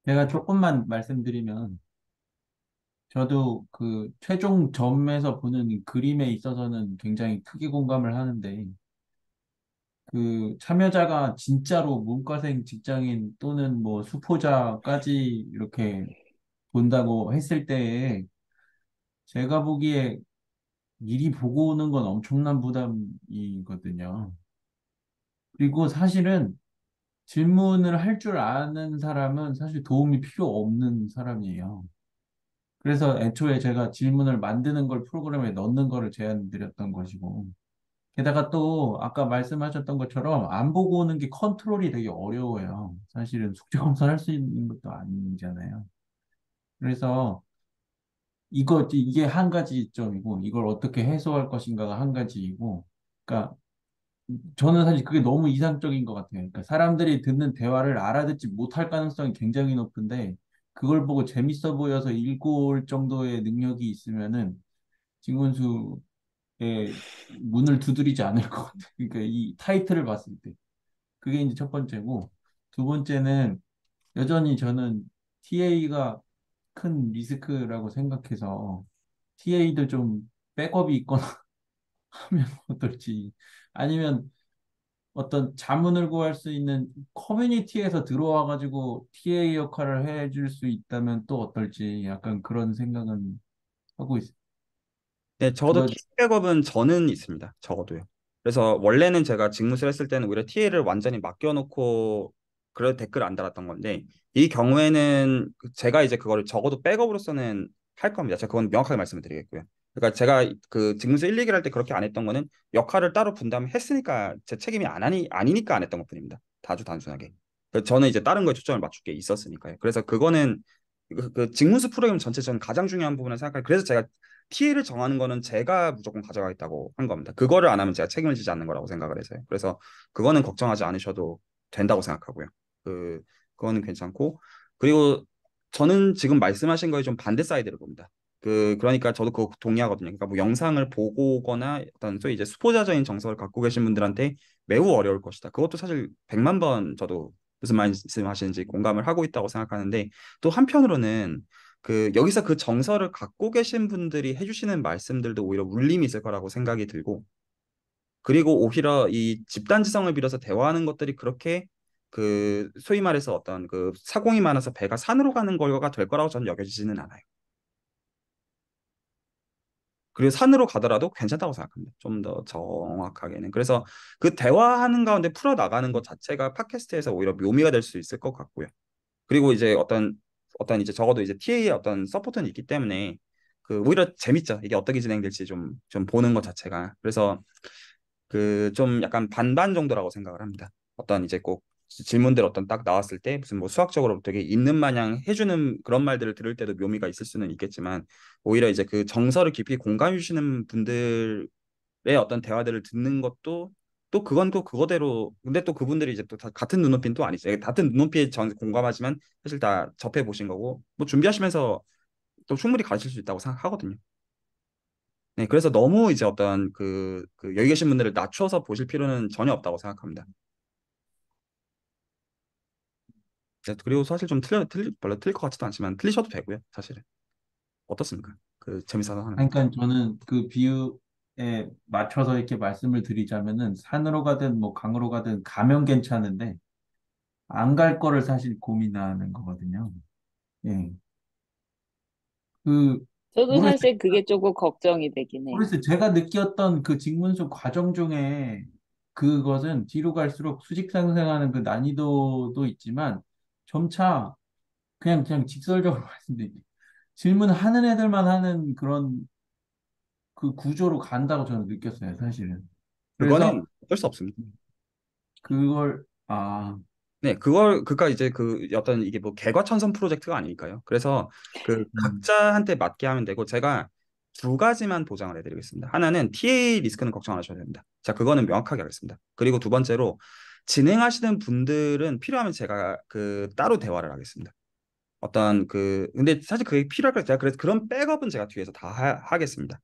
제가 조금만 말씀드리면, 저도 그 최종 점에서 보는 이 그림에 있어서는 굉장히 크게 공감을 하는데, 그 참여자가 진짜로 문과생 직장인 또는 뭐 수포자까지 이렇게 본다고 했을 때에 제가 보기에 미리 보고 오는 건 엄청난 부담이거든요. 그리고 사실은 질문을 할 줄 아는 사람은 사실 도움이 필요 없는 사람이에요. 그래서 애초에 제가 질문을 만드는 걸 프로그램에 넣는 거를 제안드렸던 것이고, 게다가 또 아까 말씀하셨던 것처럼 안 보고 오는 게 컨트롤이 되게 어려워요. 사실은 숙제 검사할 수 있는 것도 아니잖아요. 그래서 이게 한 가지 점이고, 이걸 어떻게 해소할 것인가가 한 가지이고, 그러니까 저는 사실 그게 너무 이상적인 것 같아요. 그러니까 사람들이 듣는 대화를 알아듣지 못할 가능성이 굉장히 높은데, 그걸 보고 재밌어 보여서 읽고 올 정도의 능력이 있으면은 진군수의 문을 두드리지 않을 것 같아요. 그러니까 이 타이틀을 봤을 때. 그게 이제 첫 번째고, 두 번째는 여전히 저는 TA가 큰 리스크라고 생각해서 TA도 좀 백업이 있거나 하면 어떨지. 아니면 어떤 자문을 구할 수 있는 커뮤니티에서 들어와 가지고 TA 역할을 해줄 수 있다면 또 어떨지 약간 그런 생각은 하고 있어요. 네, 적어도 그거 T백업은 저는 있습니다. 적어도요. 그래서 원래는 제가 직무를 했을 때는 오히려 TA를 완전히 맡겨놓고 그런 댓글을 안 달았던 건데 이 경우에는 제가 이제 그거를 적어도 백업으로서는 할 겁니다. 제가 그건 명확하게 말씀을 드리겠고요. 그러니까 제가 그 직무서 1, 2기를 할 때 그렇게 안 했던 거는 역할을 따로 분담했으니까 제 책임이 아니니까 안 했던 것뿐입니다. 아주 단순하게. 저는 이제 다른 거에 초점을 맞출 게 있었으니까요. 그래서 그거는 그 직무수 프로그램 전체 저는 가장 중요한 부분을 생각해요. 그래서 제가 TA를 정하는 거는 제가 무조건 가져가겠다고 한 겁니다. 그거를 안 하면 제가 책임을 지지 않는 거라고 생각을 해서요. 그래서 그거는 걱정하지 않으셔도 된다고 생각하고요. 그 그거는 괜찮고 그리고 저는 지금 말씀하신 거에 좀 반대 사이드를 봅니다. 그러니까 저도 그거 동의하거든요. 그러니까 뭐 영상을 보고 오거나 어떤 소위 이제 수포자적인 정서를 갖고 계신 분들한테 매우 어려울 것이다. 그것도 사실 100만 번 저도 무슨 말씀하시는지 공감을 하고 있다고 생각하는데 또 한편으로는 여기서 그 정서를 갖고 계신 분들이 해주시는 말씀들도 오히려 울림이 있을 거라고 생각이 들고, 그리고 오히려 이 집단지성을 빌어서 대화하는 것들이 그렇게 소위 말해서 어떤 그 사공이 많아서 배가 산으로 가는 거가 될 거라고 저는 여겨지지는 않아요. 그리고 산으로 가더라도 괜찮다고 생각합니다. 좀 더 정확하게는. 그래서 그 대화하는 가운데 풀어 나가는 것 자체가 팟캐스트에서 오히려 묘미가 될 수 있을 것 같고요. 그리고 이제 어떤 이제 적어도 이제 TA의 어떤 서포트는 있기 때문에 오히려 재밌죠. 이게 어떻게 진행될지 좀 보는 것 자체가. 그래서 좀 약간 반반 정도라고 생각을 합니다. 어떤 이제 꼭 질문들 어떤 딱 나왔을 때 무슨 뭐 수학적으로 되게 있는 마냥 해주는 그런 말들을 들을 때도 묘미가 있을 수는 있겠지만 오히려 이제 그 정서를 깊이 공감해 주시는 분들의 어떤 대화들을 듣는 것도 또 그건 또 그거대로 근데 또 그분들이 이제 또 다 같은 눈높이는 또 아니죠. 같은 눈높이에 전 공감하지만 사실 다 접해 보신 거고 뭐 준비하시면서 또 충분히 가르칠 수 있다고 생각하거든요. 네, 그래서 너무 이제 어떤 여기 계신 분들을 낮춰서 보실 필요는 전혀 없다고 생각합니다. 네, 그리고 사실 좀 별로 틀릴 것 같지도 않지만 틀리셔도 되고요, 사실은. 어떻습니까? 재밌어서 하는 거. 그러니까 저는 그 비유에 맞춰서 이렇게 말씀을 드리자면은 산으로 가든 뭐 강으로 가든 가면 괜찮은데 안 갈 거를 사실 고민하는 거거든요. 예. 그 저도 모르겠어요. 사실 그게 조금 걱정이 되긴 해요. 모르겠어요. 제가 느꼈던 그 직문수 과정 중에 그것은 뒤로 갈수록 수직 상승하는 그 난이도도 있지만 점차 그냥 직설적으로 말씀드릴게요. 질문하는 애들만 하는 그런 그 구조로 간다고 저는 느꼈어요, 사실은. 그래서 그거는 어쩔 수 없습니다. 그걸, 아, 네, 그니까 이제 그 어떤 이게 뭐 개과천선 프로젝트가 아니니까요. 그래서 그 음, 각자한테 맞게 하면 되고, 제가 두 가지만 보장을 해드리겠습니다. 하나는 TA 리스크는 걱정 안 하셔도 됩니다. 자, 그거는 명확하게 하겠습니다. 그리고 두 번째로, 진행하시는 분들은 필요하면 제가 그 따로 대화를 하겠습니다. 어떤 근데 사실 그게 필요할 거 제가 그래서 그런 백업은 제가 뒤에서 다 하겠습니다.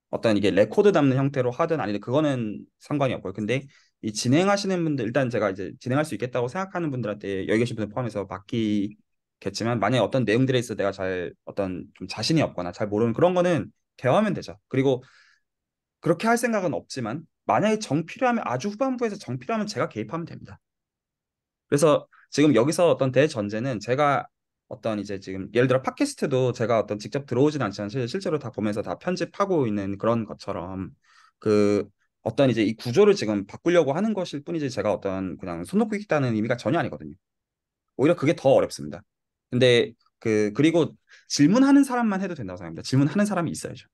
어떤 이게 레코드 담는 형태로 하든 아니든 그거는 상관이 없고요. 근데 이 진행하시는 분들, 일단 제가 이제 진행할 수 있겠다고 생각하는 분들한테 여기 계신 분들 포함해서 맡기겠지만, 만약에 어떤 내용들에 있어 내가 잘 어떤 좀 자신이 없거나 잘 모르는 그런 거는 대화하면 되죠. 그리고 그렇게 할 생각은 없지만, 만약에 정 필요하면, 아주 후반부에서 정 필요하면 제가 개입하면 됩니다. 그래서 지금 여기서 어떤 대전제는, 제가 어떤 이제 지금 예를 들어 팟캐스트도 제가 어떤 직접 들어오진 않지만 실제로 다 보면서 다 편집하고 있는 그런 것처럼, 그 어떤 이제 이 구조를 지금 바꾸려고 하는 것일 뿐이지, 제가 어떤 그냥 손 놓고 있다는 의미가 전혀 아니거든요. 오히려 그게 더 어렵습니다. 근데 그리고 질문하는 사람만 해도 된다고 생각합니다. 질문하는 사람이 있어야죠.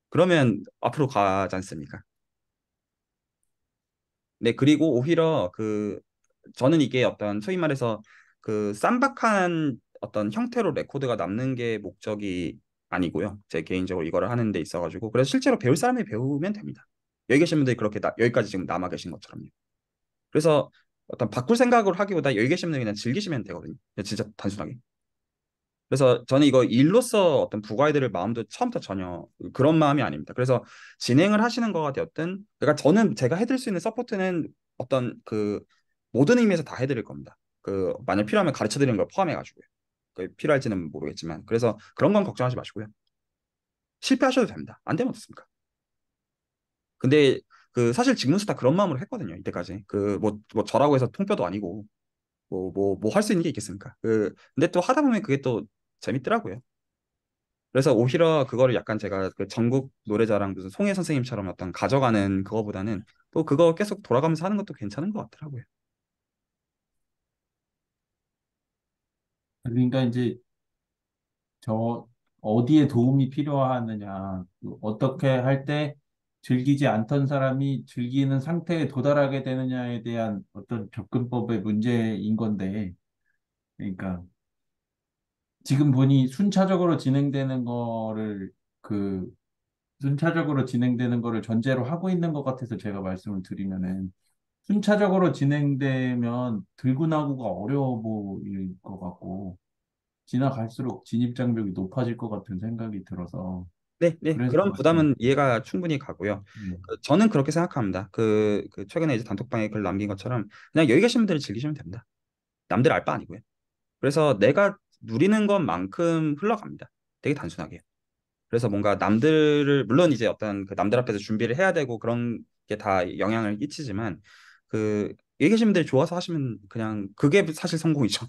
그러면 앞으로 가지 않습니까? 네, 그리고 오히려 저는 이게 어떤 소위 말해서 그 쌈박한 어떤 형태로 레코드가 남는 게 목적이 아니고요. 제 개인적으로 이거를 하는 데 있어가지고, 그래서 실제로 배울 사람이 배우면 됩니다. 여기 계신 분들이 그렇게 여기까지 지금 남아 계신 것처럼요. 그래서 어떤 바꿀 생각을 하기보다 여기 계신 분들이 그냥 즐기시면 되거든요. 진짜 단순하게. 그래서 저는 이거 일로서 어떤 부가이들을 마음도 처음부터 전혀 그런 마음이 아닙니다. 그래서 진행을 하시는 거가 되었든, 그러니까 저는 제가 해드릴 수 있는 서포트는 어떤 모든 의미에서 다 해드릴 겁니다. 만약 필요하면 가르쳐 드리는 걸 포함해가지고요. 필요할지는 모르겠지만, 그래서 그런 건 걱정하지 마시고요. 실패하셔도 됩니다. 안 되면 어떻습니까? 근데 사실 직문수 다 그런 마음으로 했거든요. 이때까지 뭐 저라고 해서 통뼈도 아니고 뭐 할 수 있는 게 있겠습니까? 근데 또 하다 보면 그게 또 재밌더라고요. 그래서 오히려 그거를 약간 제가 그 전국 노래자랑 무슨 송혜 선생님처럼 어떤 가져가는 그거보다는 또 그거 계속 돌아가면서 하는 것도 괜찮은 것 같더라고요. 그러니까 이제 저 어디에 도움이 필요하느냐, 어떻게 할 때 즐기지 않던 사람이 즐기는 상태에 도달하게 되느냐에 대한 어떤 접근법의 문제인 건데, 그러니까 지금 보니 그 순차적으로 진행되는 거를 전제로 하고 있는 것 같아서 제가 말씀을 드리면은 순차적으로 진행되면 들고 나고가 어려워 보일 것 같고 지나갈수록 진입 장벽이 높아질 것 같은 생각이 들어서 네, 네. 그래서 그런 말씀. 부담은 이해가 충분히 가고요. 네. 저는 그렇게 생각합니다. 최근에 이제 단톡방에 글 남긴 것처럼 그냥 여기 계신 분들이 즐기시면 됩니다. 남들 알 바 아니고요. 그래서 내가 누리는 것만큼 흘러갑니다. 되게 단순하게. 그래서 뭔가 남들을, 물론 이제 어떤 남들 앞에서 준비를 해야 되고 그런 게 다 영향을 끼치지만, 여기 계신 분들이 좋아서 하시면 그냥 그게 사실 성공이죠.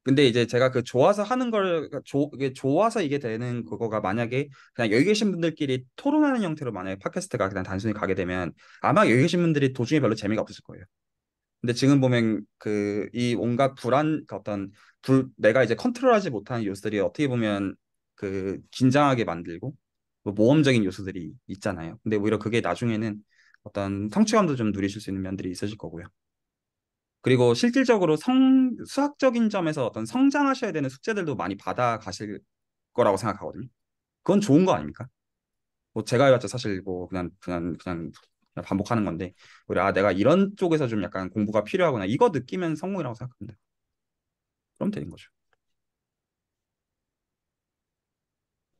근데 이제 제가 좋아서 하는 걸, 이게 좋아서 이게 되는 그거가 만약에 그냥 여기 계신 분들끼리 토론하는 형태로 만약에 팟캐스트가 그냥 단순히 가게 되면, 아마 여기 계신 분들이 도중에 별로 재미가 없을 거예요. 근데 지금 보면 이 온갖 그 어떤 내가 이제 컨트롤하지 못하는 요소들이 어떻게 보면 긴장하게 만들고 뭐 모험적인 요소들이 있잖아요. 근데 오히려 그게 나중에는 어떤 성취감도 좀 누리실 수 있는 면들이 있으실 거고요. 그리고 실질적으로 수학적인 점에서 어떤 성장하셔야 되는 숙제들도 많이 받아 가실 거라고 생각하거든요. 그건 좋은 거 아닙니까? 뭐 제가 해봤자 사실 뭐 그냥 반복하는 건데, 우리 내가 이런 쪽에서 좀 약간 공부가 필요하구나 이거 느끼면 성공이라고 생각합니다. 그럼 되는 거죠.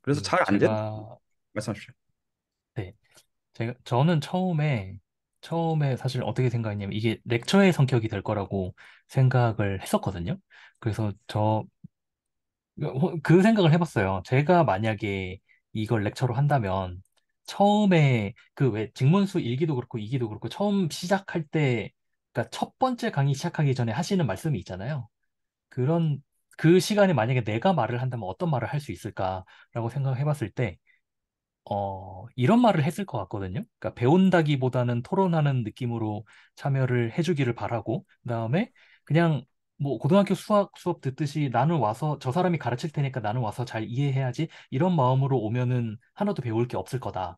그래서 잘 안 된다 제가, 말씀하십시오. 네, 저는 처음에 사실 어떻게 생각했냐면 이게 렉처의 성격이 될 거라고 생각을 했었거든요. 그래서 그 생각을 해봤어요. 제가 만약에 이걸 렉처로 한다면 처음에 그 왜 직문수 1기도 그렇고 2기도 그렇고 처음 시작할 때, 그러니까 첫 번째 강의 시작하기 전에 하시는 말씀이 있잖아요. 그런 그 시간에 만약에 내가 말을 한다면 어떤 말을 할 수 있을까라고 생각해 봤을 때 이런 말을 했을 것 같거든요. 그러니까 배운다기보다는 토론하는 느낌으로 참여를 해주기를 바라고, 그다음에 그냥 뭐 고등학교 수업 듣듯이 나는 와서 저 사람이 가르칠 테니까 나는 와서 잘 이해해야지 이런 마음으로 오면은 하나도 배울 게 없을 거다.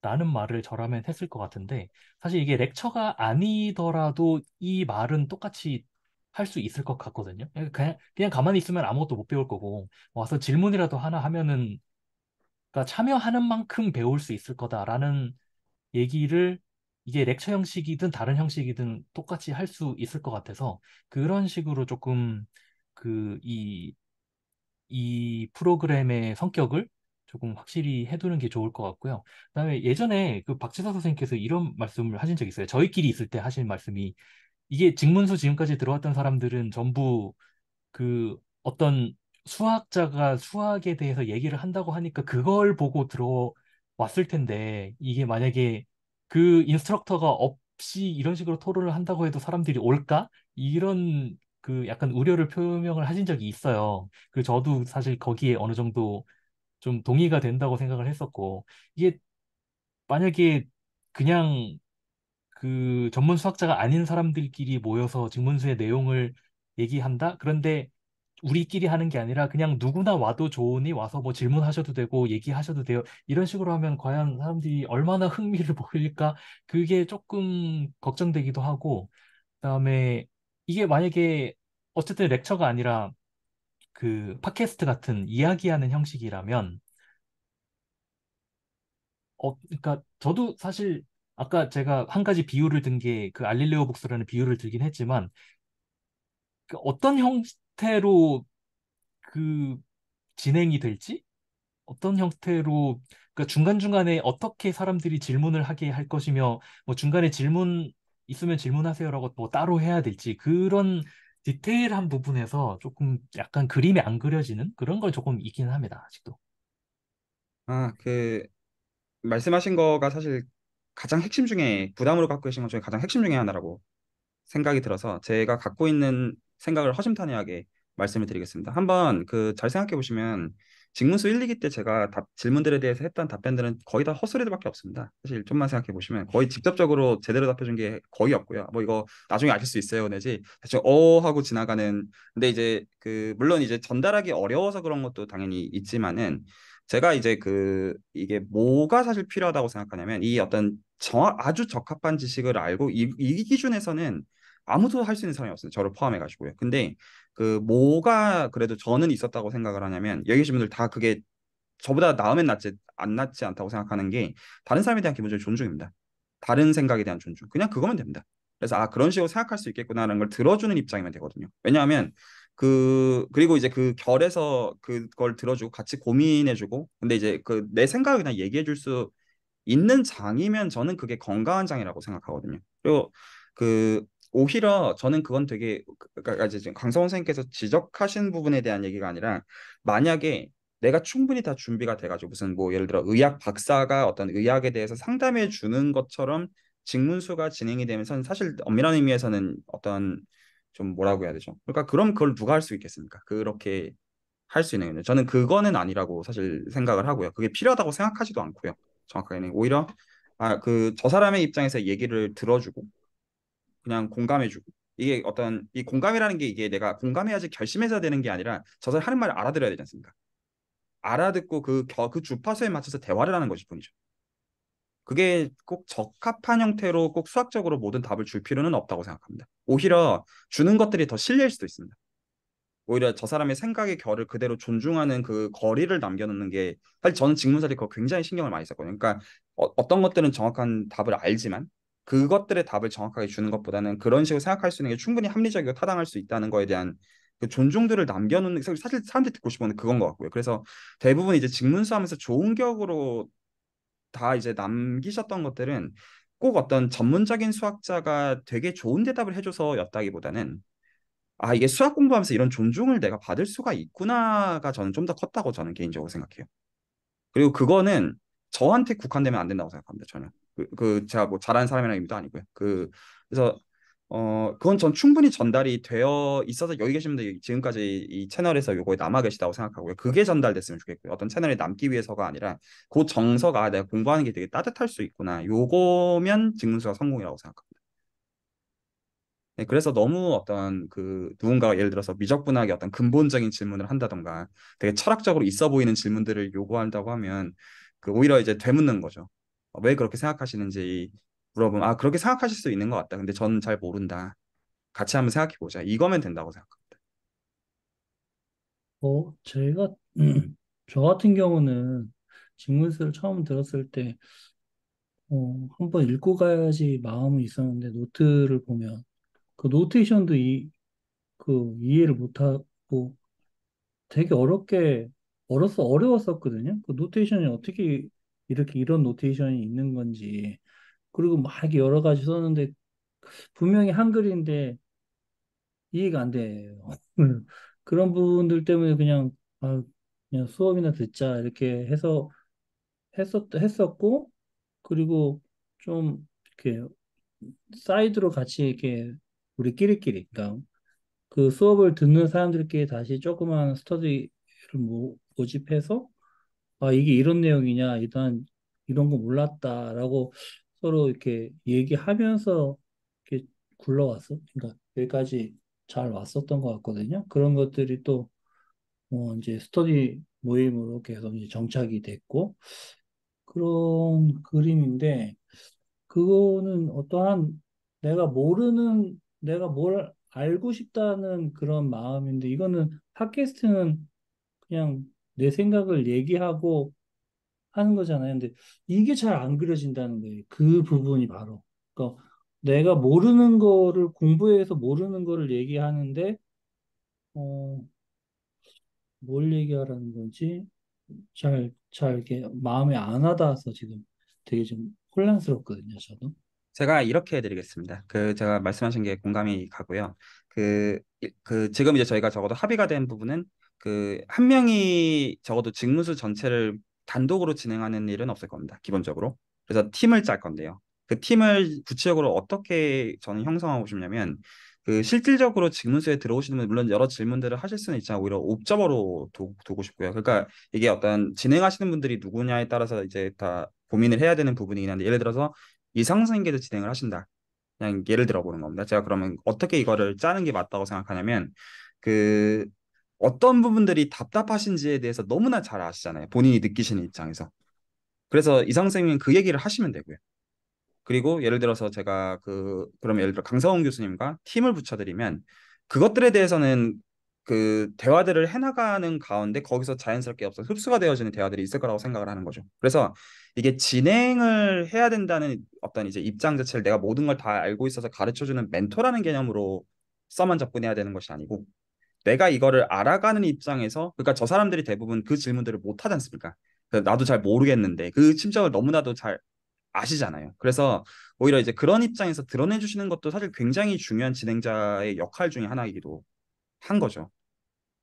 라는 말을 저라면 했을 것 같은데, 사실 이게 렉처가 아니더라도 이 말은 똑같이 할 수 있을 것 같거든요. 그냥 가만히 있으면 아무것도 못 배울 거고, 와서 질문이라도 하나 하면은, 그러니까 참여하는 만큼 배울 수 있을 거다라는 얘기를 이게 렉처 형식이든 다른 형식이든 똑같이 할 수 있을 것 같아서 그런 식으로 조금 그 이 프로그램의 성격을 조금 확실히 해두는 게 좋을 것 같고요. 그다음에 예전에 그 박지사 선생님께서 이런 말씀을 하신 적이 있어요. 저희끼리 있을 때 하신 말씀이 이게 직문수 지금까지 들어왔던 사람들은 전부 그 어떤 수학자가 수학에 대해서 얘기를 한다고 하니까 그걸 보고 들어왔을 텐데 이게 만약에 그 인스트럭터가 없이 이런 식으로 토론을 한다고 해도 사람들이 올까? 이런 그 약간 우려를 표명을 하신 적이 있어요. 그 저도 사실 거기에 어느 정도 좀 동의가 된다고 생각을 했었고 이게 만약에 그냥 그 전문 수학자가 아닌 사람들끼리 모여서 직문수의 내용을 얘기한다? 그런데 우리끼리 하는 게 아니라 그냥 누구나 와도 좋으니 와서 뭐 질문하셔도 되고 얘기하셔도 돼요. 이런 식으로 하면 과연 사람들이 얼마나 흥미를 보일까? 그게 조금 걱정되기도 하고, 그다음에 이게 만약에 어쨌든 렉처가 아니라 그 팟캐스트 같은 이야기하는 형식이라면 그러니까 저도 사실 아까 제가 한 가지 비유를 든 게 그 알릴레오 북스라는 비유를 들긴 했지만 그 어떤 형태로 그 진행이 될지 어떤 형태로 그러니까 중간중간에 어떻게 사람들이 질문을 하게 할 것이며 뭐 중간에 질문 있으면 질문하세요라고 뭐 따로 해야 될지 그런 디테일한 부분에서 조금 약간 그림이 안 그려지는 그런 걸 조금 있긴 합니다. 아직도. 그 말씀하신 거가 사실 가장 핵심 중에 부담으로 갖고 계신 것 중에 가장 핵심 중에 하나라고 생각이 들어서 제가 갖고 있는 생각을 허심탄회하게 말씀을 드리겠습니다. 한번 그 잘 생각해 보시면 직문수 1, 2기 때 제가 질문들에 대해서 했던 답변들은 거의 다 헛소리들밖에 없습니다. 사실 좀만 생각해 보시면 거의 직접적으로 제대로 답해준 게 거의 없고요. 뭐 이거 나중에 아실 수 있어요, 내지 대충 하고 지나가는. 근데 이제 그 물론 이제 전달하기 어려워서 그런 것도 당연히 있지만은 제가 이제 그 이게 뭐가 사실 필요하다고 생각하냐면 이 어떤 아주 적합한 지식을 알고 이 기준에서는 아무도 할 수 있는 사람이 없어요. 저를 포함해 가지고요. 근데 그 뭐가 그래도 저는 있었다고 생각을 하냐면 여기 계신 분들 다 그게 저보다 나으면 낫지 안 낫지 않다고 생각하는 게 다른 사람에 대한 기본적인 존중입니다. 다른 생각에 대한 존중. 그냥 그거면 됩니다. 그래서 그런 식으로 생각할 수 있겠구나라는 걸 들어주는 입장이면 되거든요. 왜냐하면 그리고 이제 그 결에서 그걸 들어주고 같이 고민해주고 근데 이제 그 내 생각을 그냥 얘기해 줄 수 있는 장이면 저는 그게 건강한 장이라고 생각하거든요. 그리고 그 오히려 저는 그건 되게 그러니까 이제 지금 강성원 선생님께서 지적하신 부분에 대한 얘기가 아니라 만약에 내가 충분히 다 준비가 돼가지고 무슨 뭐 예를 들어 의학 박사가 어떤 의학에 대해서 상담해 주는 것처럼 직문수가 진행이 되면서 사실 엄밀한 의미에서는 어떤 좀 뭐라고 해야 되죠? 그러니까 그럼 그걸 누가 할 수 있겠습니까? 그렇게 할 수 있는 거예요. 저는 그거는 아니라고 사실 생각을 하고요. 그게 필요하다고 생각하지도 않고요. 정확하게는 오히려 그 저 사람의 입장에서 얘기를 들어주고 그냥 공감해주고 이게 어떤 이 공감이라는 게 이게 내가 공감해야지 결심해서 되는 게 아니라 저 사람 하는 말을 알아들어야 되지 않습니까? 알아듣고 그 주파수에 맞춰서 대화를 하는 것일 뿐이죠. 그게 꼭 적합한 형태로 꼭 수학적으로 모든 답을 줄 필요는 없다고 생각합니다. 오히려 주는 것들이 더 실릴 수도 있습니다. 오히려 저 사람의 생각의 결을 그대로 존중하는 그 거리를 남겨놓는 게 사실 저는 직문설이 그거 굉장히 신경을 많이 썼거든요. 그러니까 떤 것들은 정확한 답을 알지만 그것들의 답을 정확하게 주는 것보다는 그런 식으로 생각할 수 있는 게 충분히 합리적이고 타당할 수 있다는 거에 대한 그 존중들을 남겨놓는 사실 사람들이 듣고 싶은 건 그건 것 같고요. 그래서 대부분 이제 직문수 하면서 좋은 격으로 다 이제 남기셨던 것들은 꼭 어떤 전문적인 수학자가 되게 좋은 대답을 해줘서였다기보다는 이게 수학 공부하면서 이런 존중을 내가 받을 수가 있구나가 저는 좀 더 컸다고 저는 개인적으로 생각해요. 그리고 그거는 저한테 국한되면 안 된다고 생각합니다. 전혀. 제가 뭐 잘하는 사람이라는 의미도 아니고요. 그래서 그건 전 충분히 전달이 되어 있어서 여기 계신 분들 지금까지 이 채널에서 요거에 남아 계시다고 생각하고요. 그게 전달됐으면 좋겠고요. 어떤 채널에 남기 위해서가 아니라 그 정서가 내가 공부하는 게 되게 따뜻할 수 있구나. 요거면 직문수가 성공이라고 생각합니다. 네, 그래서 너무 어떤 그 누군가가 예를 들어서 미적분하게 어떤 근본적인 질문을 한다던가 되게 철학적으로 있어 보이는 질문들을 요구한다고 하면 그 오히려 이제 되묻는 거죠. 왜 그렇게 생각하시는지 물어보면 아 그렇게 생각하실 수 있는 것 같다. 근데 저는 잘 모른다. 같이 한번 생각해 보자. 이거면 된다고 생각합니다. 제가, 저 같은 경우는 직문서를 처음 들었을 때, 한번 읽고 가야지 마음은 있었는데, 노트를 보면, 그 노테이션도 이해를 못하고 되게 어려웠었거든요. 그 노테이션이 어떻게 이렇게 이런 노테이션이 있는 건지. 그리고 막 이렇게 여러 가지 썼는데, 분명히 한글인데 이해가 안 돼요. 그런 부분들 때문에 아, 그냥 수업이나 듣자 이렇게 해서 했었고, 그리고 좀 이렇게 사이드로 같이 이렇게 우리끼리끼리, 그러니까 그 수업을 듣는 사람들끼리 다시 조그만 스터디를 모집해서 아, 이게 이런 내용이냐, 이런 거 몰랐다라고 서로 이렇게 얘기하면서 이렇게 굴러왔어. 그러니까 여기까지 잘 왔었던 것 같거든요. 그런 것들이 또 이제 스터디 모임으로 계속 이제 정착이 됐고 그런 그림인데 그거는 어떠한 내가 뭘 알고 싶다는 그런 마음인데 이거는 팟캐스트는 그냥 내 생각을 얘기하고 하는 거잖아요. 근데 이게 잘 안 그려진다는 거예요. 그 부분이 바로. 그러니까 내가 모르는 거를 공부해서 모르는 거를 얘기하는데 어, 뭘 얘기하라는 건지 잘 이렇게 마음에 안 와닿아서 지금 되게 좀 혼란스럽거든요, 저도. 제가 이렇게 해드리겠습니다. 그 제가 말씀하신 게 공감이 가고요. 지금 이제 저희가 적어도 합의가 된 부분은 그 한 명이 적어도 직무수 전체를 단독으로 진행하는 일은 없을 겁니다. 기본적으로. 그래서 팀을 짤 건데요. 그 팀을 구체적으로 어떻게 저는 형성하고 싶냐면 그 실질적으로 직무수에 들어오시는 분 물론 여러 질문들을 하실 수는 있지만 오히려 옵저버로 두고 싶고요. 그러니까 이게 어떤 진행하시는 분들이 누구냐에 따라서 이제 다 고민을 해야 되는 부분이긴 한데 예를 들어서 이상생계도 진행을 하신다. 그냥 예를 들어 보는 겁니다. 제가 그러면 어떻게 이거를 짜는 게 맞다고 생각하냐면 그 어떤 부분들이 답답하신지에 대해서 너무나 잘 아시잖아요. 본인이 느끼시는 입장에서. 그래서 이상생님 그 얘기를 하시면 되고요. 그리고 예를 들어서 제가 그럼 예를 들어 강성훈 교수님과 팀을 붙여드리면 그것들에 대해서는 그 대화들을 해나가는 가운데 거기서 자연스럽게 없어 흡수가 되어지는 대화들이 있을 거라고 생각을 하는 거죠. 그래서 이게 진행을 해야 된다는 어떤 이제 입장 자체를 내가 모든 걸 다 알고 있어서 가르쳐주는 멘토라는 개념으로 써만 접근해야 되는 것이 아니고 내가 이거를 알아가는 입장에서 그러니까 저 사람들이 대부분 그 질문들을 못 하지 않습니까? 나도 잘 모르겠는데 그 심정을 너무나도 잘 아시잖아요. 그래서 오히려 이제 그런 입장에서 드러내 주시는 것도 사실 굉장히 중요한 진행자의 역할 중에 하나이기도 한 거죠.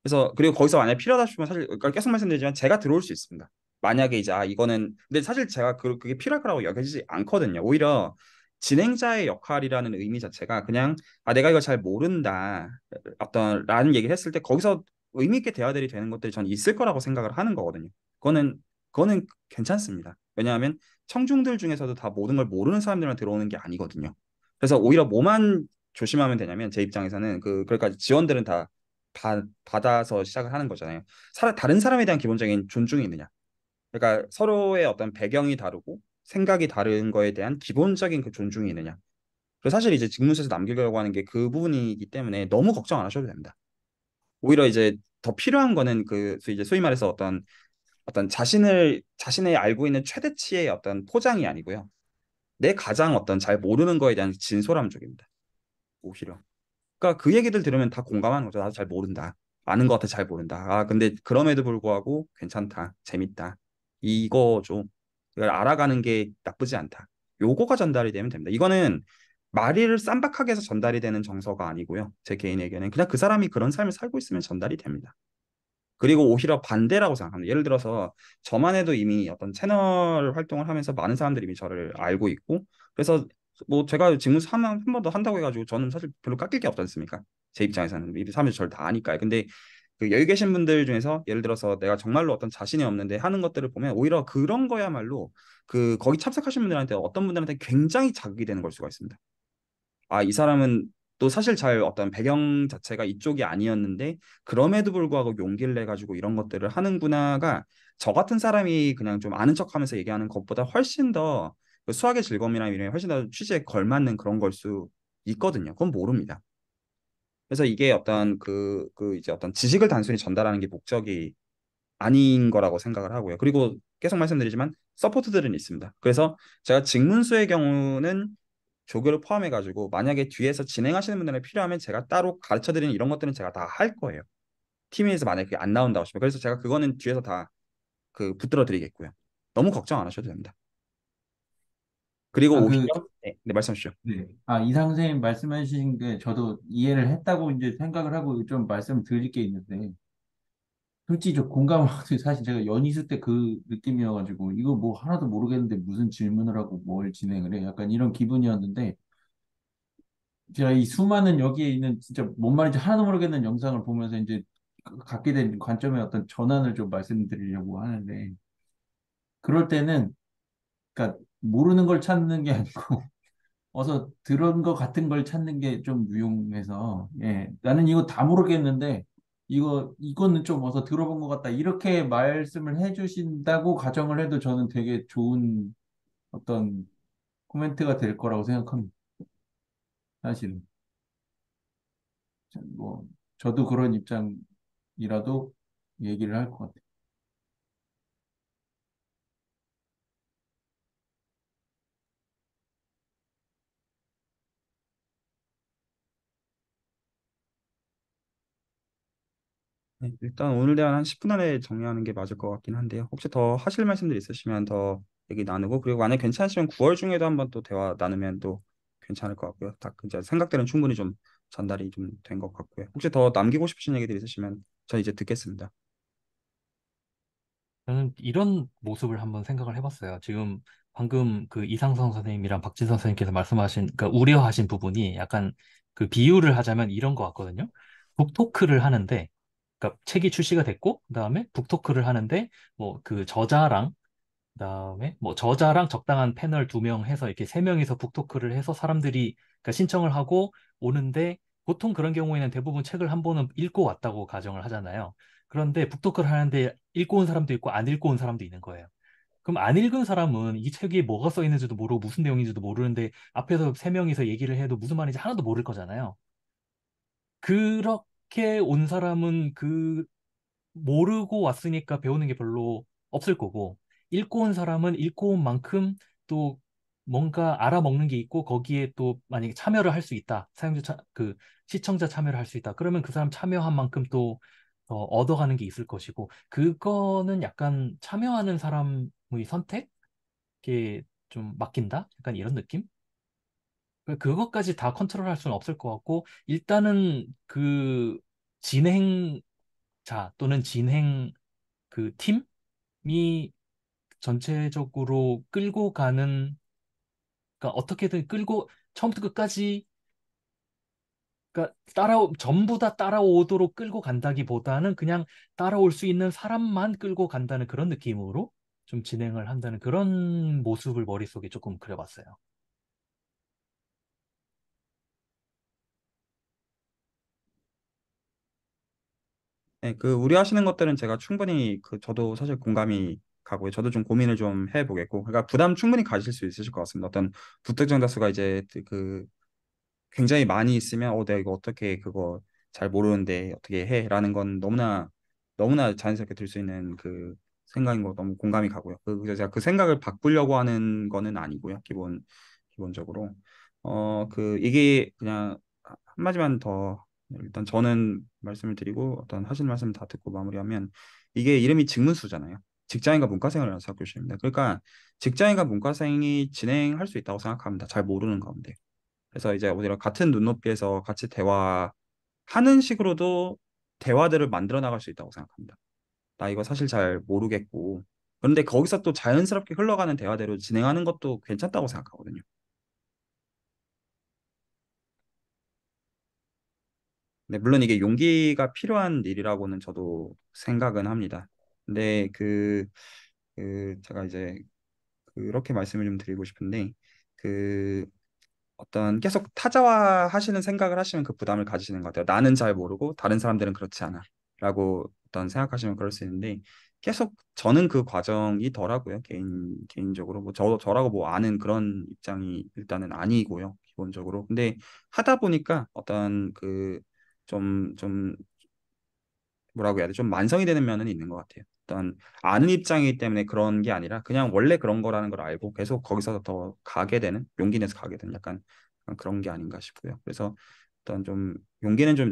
그래서 그리고 거기서 만약에 필요하다 싶으면 사실 그러니까 계속 말씀드리지만 제가 들어올 수 있습니다. 만약에 이제 이거는 근데 사실 제가 그게 필요할 거라고 여겨지지 않거든요. 오히려 진행자의 역할이라는 의미 자체가 그냥 내가 이거 잘 모른다 어떤 라는 얘기를 했을 때 거기서 의미 있게 대화들이 되는 것들이 저는 있을 거라고 생각을 하는 거거든요. 그거는 괜찮습니다. 왜냐하면 청중들 중에서도 다 모든 걸 모르는 사람들만 들어오는 게 아니거든요. 그래서 오히려 뭐만 조심하면 되냐면 제 입장에서는 그러니까 지원들은 다 받아서 시작을 하는 거잖아요. 다른 사람에 대한 기본적인 존중이 있느냐. 그러니까 서로의 어떤 배경이 다르고 생각이 다른 거에 대한 기본적인 그 존중이 있느냐. 그래서 사실 이제 직무에서 남기려고 하는 게 그 부분이기 때문에 너무 걱정 안 하셔도 됩니다. 오히려 이제 더 필요한 거는 이제 소위 말해서 어떤 자신의 알고 있는 최대치의 어떤 포장이 아니고요. 내 가장 어떤 잘 모르는 거에 대한 진솔함 쪽입니다. 오히려. 그러니까 그 얘기들 들으면 다 공감하는 거죠. 나도 잘 모른다. 아는 것 같아 잘 모른다. 근데 그럼에도 불구하고 괜찮다. 재밌다. 이거죠. 이걸 알아가는 게 나쁘지 않다. 요거가 전달이 되면 됩니다. 이거는 말을 쌈박하게 해서 전달이 되는 정서가 아니고요. 제 개인 의견은 그냥 그 사람이 그런 삶을 살고 있으면 전달이 됩니다. 그리고 오히려 반대라고 생각합니다. 예를 들어서 저만 해도 이미 어떤 채널 활동을 하면서 많은 사람들이 이미 저를 알고 있고 그래서 뭐 제가 직무수 한 번 더 한다고 해가지고 저는 사실 별로 깎일 게 없지 않습니까? 제 입장에서는 이 사람들이 저를 다 아니까요. 근데 그 여기 계신 분들 중에서 예를 들어서 내가 정말로 어떤 자신이 없는데 하는 것들을 보면 오히려 그런 거야말로 그 거기 참석하신 분들한테 어떤 분들한테 굉장히 자극이 되는 걸 수가 있습니다. 아, 이 사람은 또 사실 잘 어떤 배경 자체가 이쪽이 아니었는데 그럼에도 불구하고 용기를 내 가지고 이런 것들을 하는구나가 저 같은 사람이 그냥 좀 아는 척하면서 얘기하는 것보다 훨씬 더그 수학의 즐거움이나 이런 게 훨씬 더 취지에 걸맞는 그런 걸 수 있거든요. 그건 모릅니다. 그래서 이게 어떤 그 이제 어떤 지식을 단순히 전달하는 게 목적이 아닌 거라고 생각을 하고요. 그리고 계속 말씀드리지만 서포트들은 있습니다. 그래서 제가 직문수의 경우는 조교를 포함해가지고 만약에 뒤에서 진행하시는 분들이 필요하면 제가 따로 가르쳐드리는 이런 것들은 제가 다 할 거예요. 팀에서 만약에 그게 안 나온다고 하시면 그래서 제가 그거는 뒤에서 다 그 붙들어 드리겠고요. 너무 걱정 안 하셔도 됩니다. 그리고 아, 오히려 네, 말씀 주시죠. 네. 이 선생님 말씀하신 게 저도 이해를 했다고 이제 생각을 하고 좀 말씀을 드릴 게 있는데, 솔직히 저 공감하고 사실 제가 연희수 때 그 느낌이어가지고, 이거 뭐 하나도 모르겠는데 무슨 질문을 하고 뭘 진행을 해. 약간 이런 기분이었는데, 제가 이 수많은 여기에 있는 진짜 뭔 말인지 하나도 모르겠는 영상을 보면서 이제 갖게 된 관점의 어떤 전환을 좀 말씀드리려고 하는데, 그럴 때는, 그러니까 모르는 걸 찾는 게 아니고, 어서 들은 것 같은 걸 찾는 게 좀 유용해서, 예, 나는 이거 다 모르겠는데, 이거는 좀 어서 들어본 것 같다. 이렇게 말씀을 해주신다고 가정을 해도 저는 되게 좋은 어떤 코멘트가 될 거라고 생각합니다. 사실은. 뭐, 저도 그런 입장이라도 얘기를 할 것 같아요. 네, 일단 오늘 대화는 한 10분 안에 정리하는 게 맞을 것 같긴 한데요. 혹시 더 하실 말씀들 있으시면 더 얘기 나누고 그리고 만약 괜찮으시면 9월 중에도 한번 또 대화 나누면 또 괜찮을 것 같고요. 딱 이제 생각들은 충분히 좀 전달이 좀 된 것 같고요. 혹시 더 남기고 싶으신 얘기들 있으시면 저 이제 듣겠습니다. 저는 이런 모습을 한번 생각을 해봤어요. 지금 방금 그 이상성 선생님이랑 박진선 선생님께서 말씀하신, 그러니까 우려하신 부분이 약간 그 비유를 하자면 이런 것 같거든요. 북토크를 하는데, 그러니까 책이 출시가 됐고, 그다음에 북토크를 하는데, 뭐 그 저자랑, 그다음에 뭐 저자랑 적당한 패널 두 명 해서 이렇게 세 명이서 북토크를 해서 사람들이 그러니까 신청을 하고 오는데 보통 그런 경우에는 대부분 책을 한 번은 읽고 왔다고 가정을 하잖아요. 그런데 북토크를 하는데 읽고 온 사람도 있고 안 읽고 온 사람도 있는 거예요. 그럼 안 읽은 사람은 이 책에 뭐가 써 있는지도 모르고 무슨 내용인지도 모르는데 앞에서 세 명이서 얘기를 해도 무슨 말인지 하나도 모를 거잖아요. 그렇게 온 사람은 그 모르고 왔으니까 배우는 게 별로 없을 거고, 읽고 온 사람은 읽고 온 만큼 또 뭔가 알아먹는 게 있고, 거기에 또 만약에 참여를 할 수 있다. 그 시청자 참여를 할 수 있다. 그러면 그 사람 참여한 만큼 또 얻어가는 게 있을 것이고, 그거는 약간 참여하는 사람의 선택에 좀 맡긴다? 약간 이런 느낌? 그것까지 다 컨트롤할 수는 없을 것 같고, 일단은 그 진행자 또는 진행 그 팀이 전체적으로 끌고 가는, 그러니까 어떻게든 끌고 처음부터 끝까지, 그러니까 전부 다 따라오도록 끌고 간다기보다는 그냥 따라올 수 있는 사람만 끌고 간다는 그런 느낌으로 좀 진행을 한다는 그런 모습을 머릿속에 조금 그려봤어요. 네, 그 우려하시는 것들은 제가 충분히 그 저도 사실 공감이 가고요. 저도 좀 고민을 좀 해보겠고, 그러니까 부담 충분히 가질 수 있으실 것 같습니다. 어떤 부특정자 수가 이제 그 굉장히 많이 있으면 내가 이거 어떻게 그거 잘 모르는데 어떻게 해라는 건 너무나 자연스럽게 들 수 있는 그 생각인 거 너무 공감이 가고요. 그래서 제가 그 생각을 바꾸려고 하는 거는 아니고요. 기본적으로 그 이게 그냥 한마디만 더 일단 저는 말씀을 드리고 어떤 하시는 말씀 다 듣고 마무리하면 이게 이름이 직문수잖아요. 직장인과 문과생을 생각해 주시면 됩니다. 그러니까 직장인과 문과생이 진행할 수 있다고 생각합니다. 잘 모르는 가운데. 그래서 이제 우리가 같은 눈높이에서 같이 대화하는 식으로도 대화들을 만들어 나갈 수 있다고 생각합니다. 나 이거 사실 잘 모르겠고. 그런데 거기서 또 자연스럽게 흘러가는 대화대로 진행하는 것도 괜찮다고 생각하거든요. 네, 물론 이게 용기가 필요한 일이라고는 저도 생각은 합니다. 근데 제가 이제 그렇게 말씀을 좀 드리고 싶은데, 그 어떤 계속 타자화 하시는 생각을 하시면 그 부담을 가지시는 것 같아요. 나는 잘 모르고 다른 사람들은 그렇지 않아. 라고 어떤 생각하시면 그럴 수 있는데, 계속 저는 그 과정이 덜하고요. 개인적으로. 뭐 저라고 뭐 아는 그런 입장이 일단은 아니고요. 기본적으로. 근데 하다 보니까 어떤 좀 뭐라고 해야 돼? 좀 만성이 되는 면은 있는 것 같아요. 어떤 아는 입장이기 때문에 그런 게 아니라 그냥 원래 그런 거라는 걸 알고 계속 거기서 더 가게 되는, 용기 내서 가게 되는 약간 그런 게 아닌가 싶고요. 그래서 어떤 좀 용기는 좀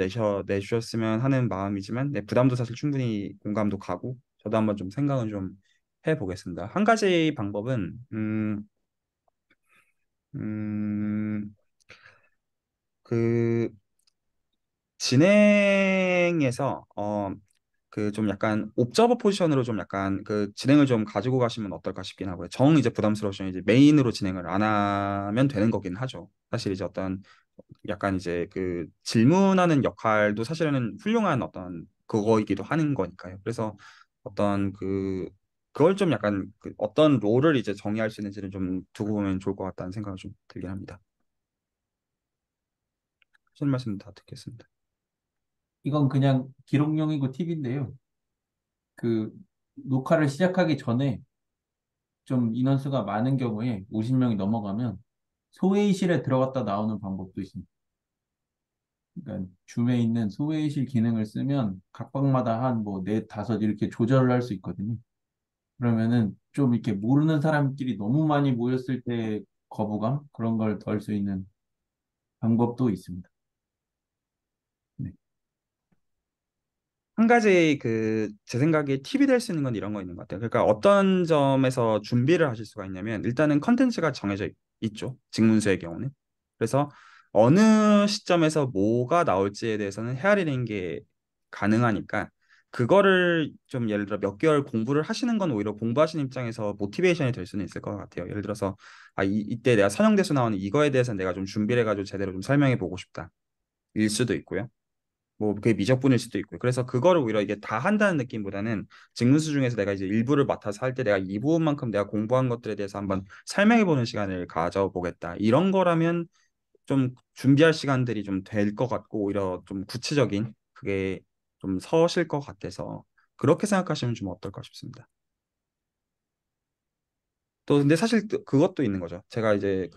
내주셨으면 하는 마음이지만, 네, 부담도 사실 충분히 공감도 가고 저도 한번 좀 생각은 좀 해보겠습니다. 한 가지 방법은 음, 그 진행에서 좀 약간 옵저버 포지션으로 좀 약간 그 진행을 좀 가지고 가시면 어떨까 싶긴 하고요. 이제 부담스러우시면 이제 메인으로 진행을 안 하면 되는 거긴 하죠. 사실 이제 어떤 약간 이제 그 질문하는 역할도 사실은 훌륭한 어떤 그거이기도 하는 거니까요. 그래서 어떤 그걸 좀 약간 어떤 롤을 이제 정의할 수 있는지를 좀 두고 보면 좋을 것 같다는 생각을 좀 들긴 합니다. 하신 말씀 다 듣겠습니다. 이건 그냥 기록용이고 팁인데요. 그 녹화를 시작하기 전에 좀 인원수가 많은 경우에 50명이 넘어가면 소회의실에 들어갔다 나오는 방법도 있습니다. 그러니까 줌에 있는 소회의실 기능을 쓰면 각방마다 한 뭐 네, 다섯 이렇게 조절을 할 수 있거든요. 그러면은 좀 이렇게 모르는 사람끼리 너무 많이 모였을 때 거부감 그런 걸 덜 수 있는 방법도 있습니다. 네. 한 가지 제 생각에 팁이 될 수 있는 건 이런 거 있는 것 같아요. 그러니까 어떤 점에서 준비를 하실 수가 있냐면, 일단은 컨텐츠가 정해져 있죠. 직문서의 경우는. 그래서 어느 시점에서 뭐가 나올지에 대해서는 헤아리는 게 가능하니까, 그거를 좀 예를 들어 몇 개월 공부를 하시는 건 오히려 공부하시는 입장에서 모티베이션이 될 수는 있을 것 같아요. 예를 들어서 이때 내가 선형대수 나오는 이거에 대해서 내가 좀 준비를 해가지고 제대로 좀 설명해 보고 싶다. 일 수도 있고요. 뭐 그게 미적분일 수도 있고요. 그래서 그거를 오히려 이게 다 한다는 느낌보다는 직문수 중에서 내가 이제 일부를 맡아서 할 때 내가 이 부분만큼 내가 공부한 것들에 대해서 한번 설명해 보는 시간을 가져보겠다. 이런 거라면 좀 준비할 시간들이 좀 될 것 같고, 오히려 좀 구체적인 그게 좀 서실 것 같아서 그렇게 생각하시면 좀 어떨까 싶습니다. 또 근데 사실 또 그것도 있는 거죠. 제가 이제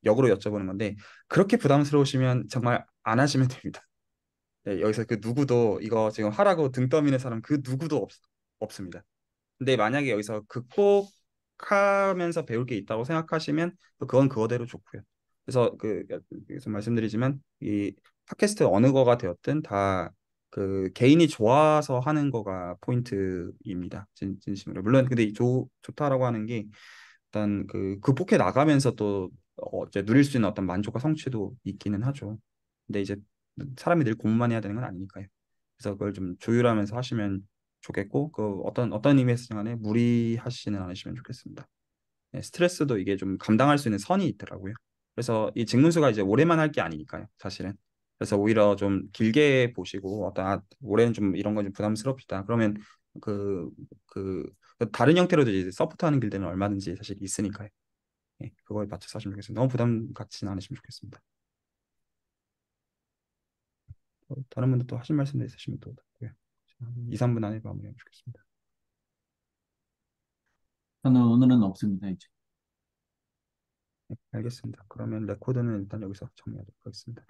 역으로 여쭤보는 건데, 그렇게 부담스러우시면 정말 안 하시면 됩니다. 네, 여기서 그 누구도 이거 지금 하라고 등 떠미는 사람 그 누구도 없습니다. 근데 만약에 여기서 극복하면서 배울 게 있다고 생각하시면 또 그건 그거대로 좋고요. 그래서 계속 말씀드리지만 이 팟캐스트 어느 거가 되었든 다 개인이 좋아서 하는 거가 포인트입니다. 진심으로. 물론 근데 좋다라고 하는 게 일단 극복해 나가면서 또 이제 누릴 수 있는 어떤 만족과 성취도 있기는 하죠. 근데 이제 사람이 늘 공부만 해야 되는 건 아니니까요. 그래서 그걸 좀 조율하면서 하시면 좋겠고, 어떤 의미에서 간에 무리하시는 않으시면 좋겠습니다. 네, 스트레스도 이게 좀 감당할 수 있는 선이 있더라고요. 그래서 이 직문수가 이제 올해만 할 게 아니니까요, 사실은. 그래서 오히려 좀 길게 보시고, 올해는 좀 이런 건 좀 부담스럽다. 그러면 그, 그, 다른 형태로도 이제 서포트하는 길들은 얼마든지 사실 있으니까요. 예, 그거에 맞춰서 하시면 좋겠습니다. 너무 부담 갖지는 않으시면 좋겠습니다. 다른 분들 또 하실 말씀 있으시면 또 듣고요. 2, 3분 안에 마무리하면 좋겠습니다. 저는 오늘은 없습니다, 이제. 네, 알겠습니다. 그러면 레코드는 일단 여기서 정리하도록 하겠습니다.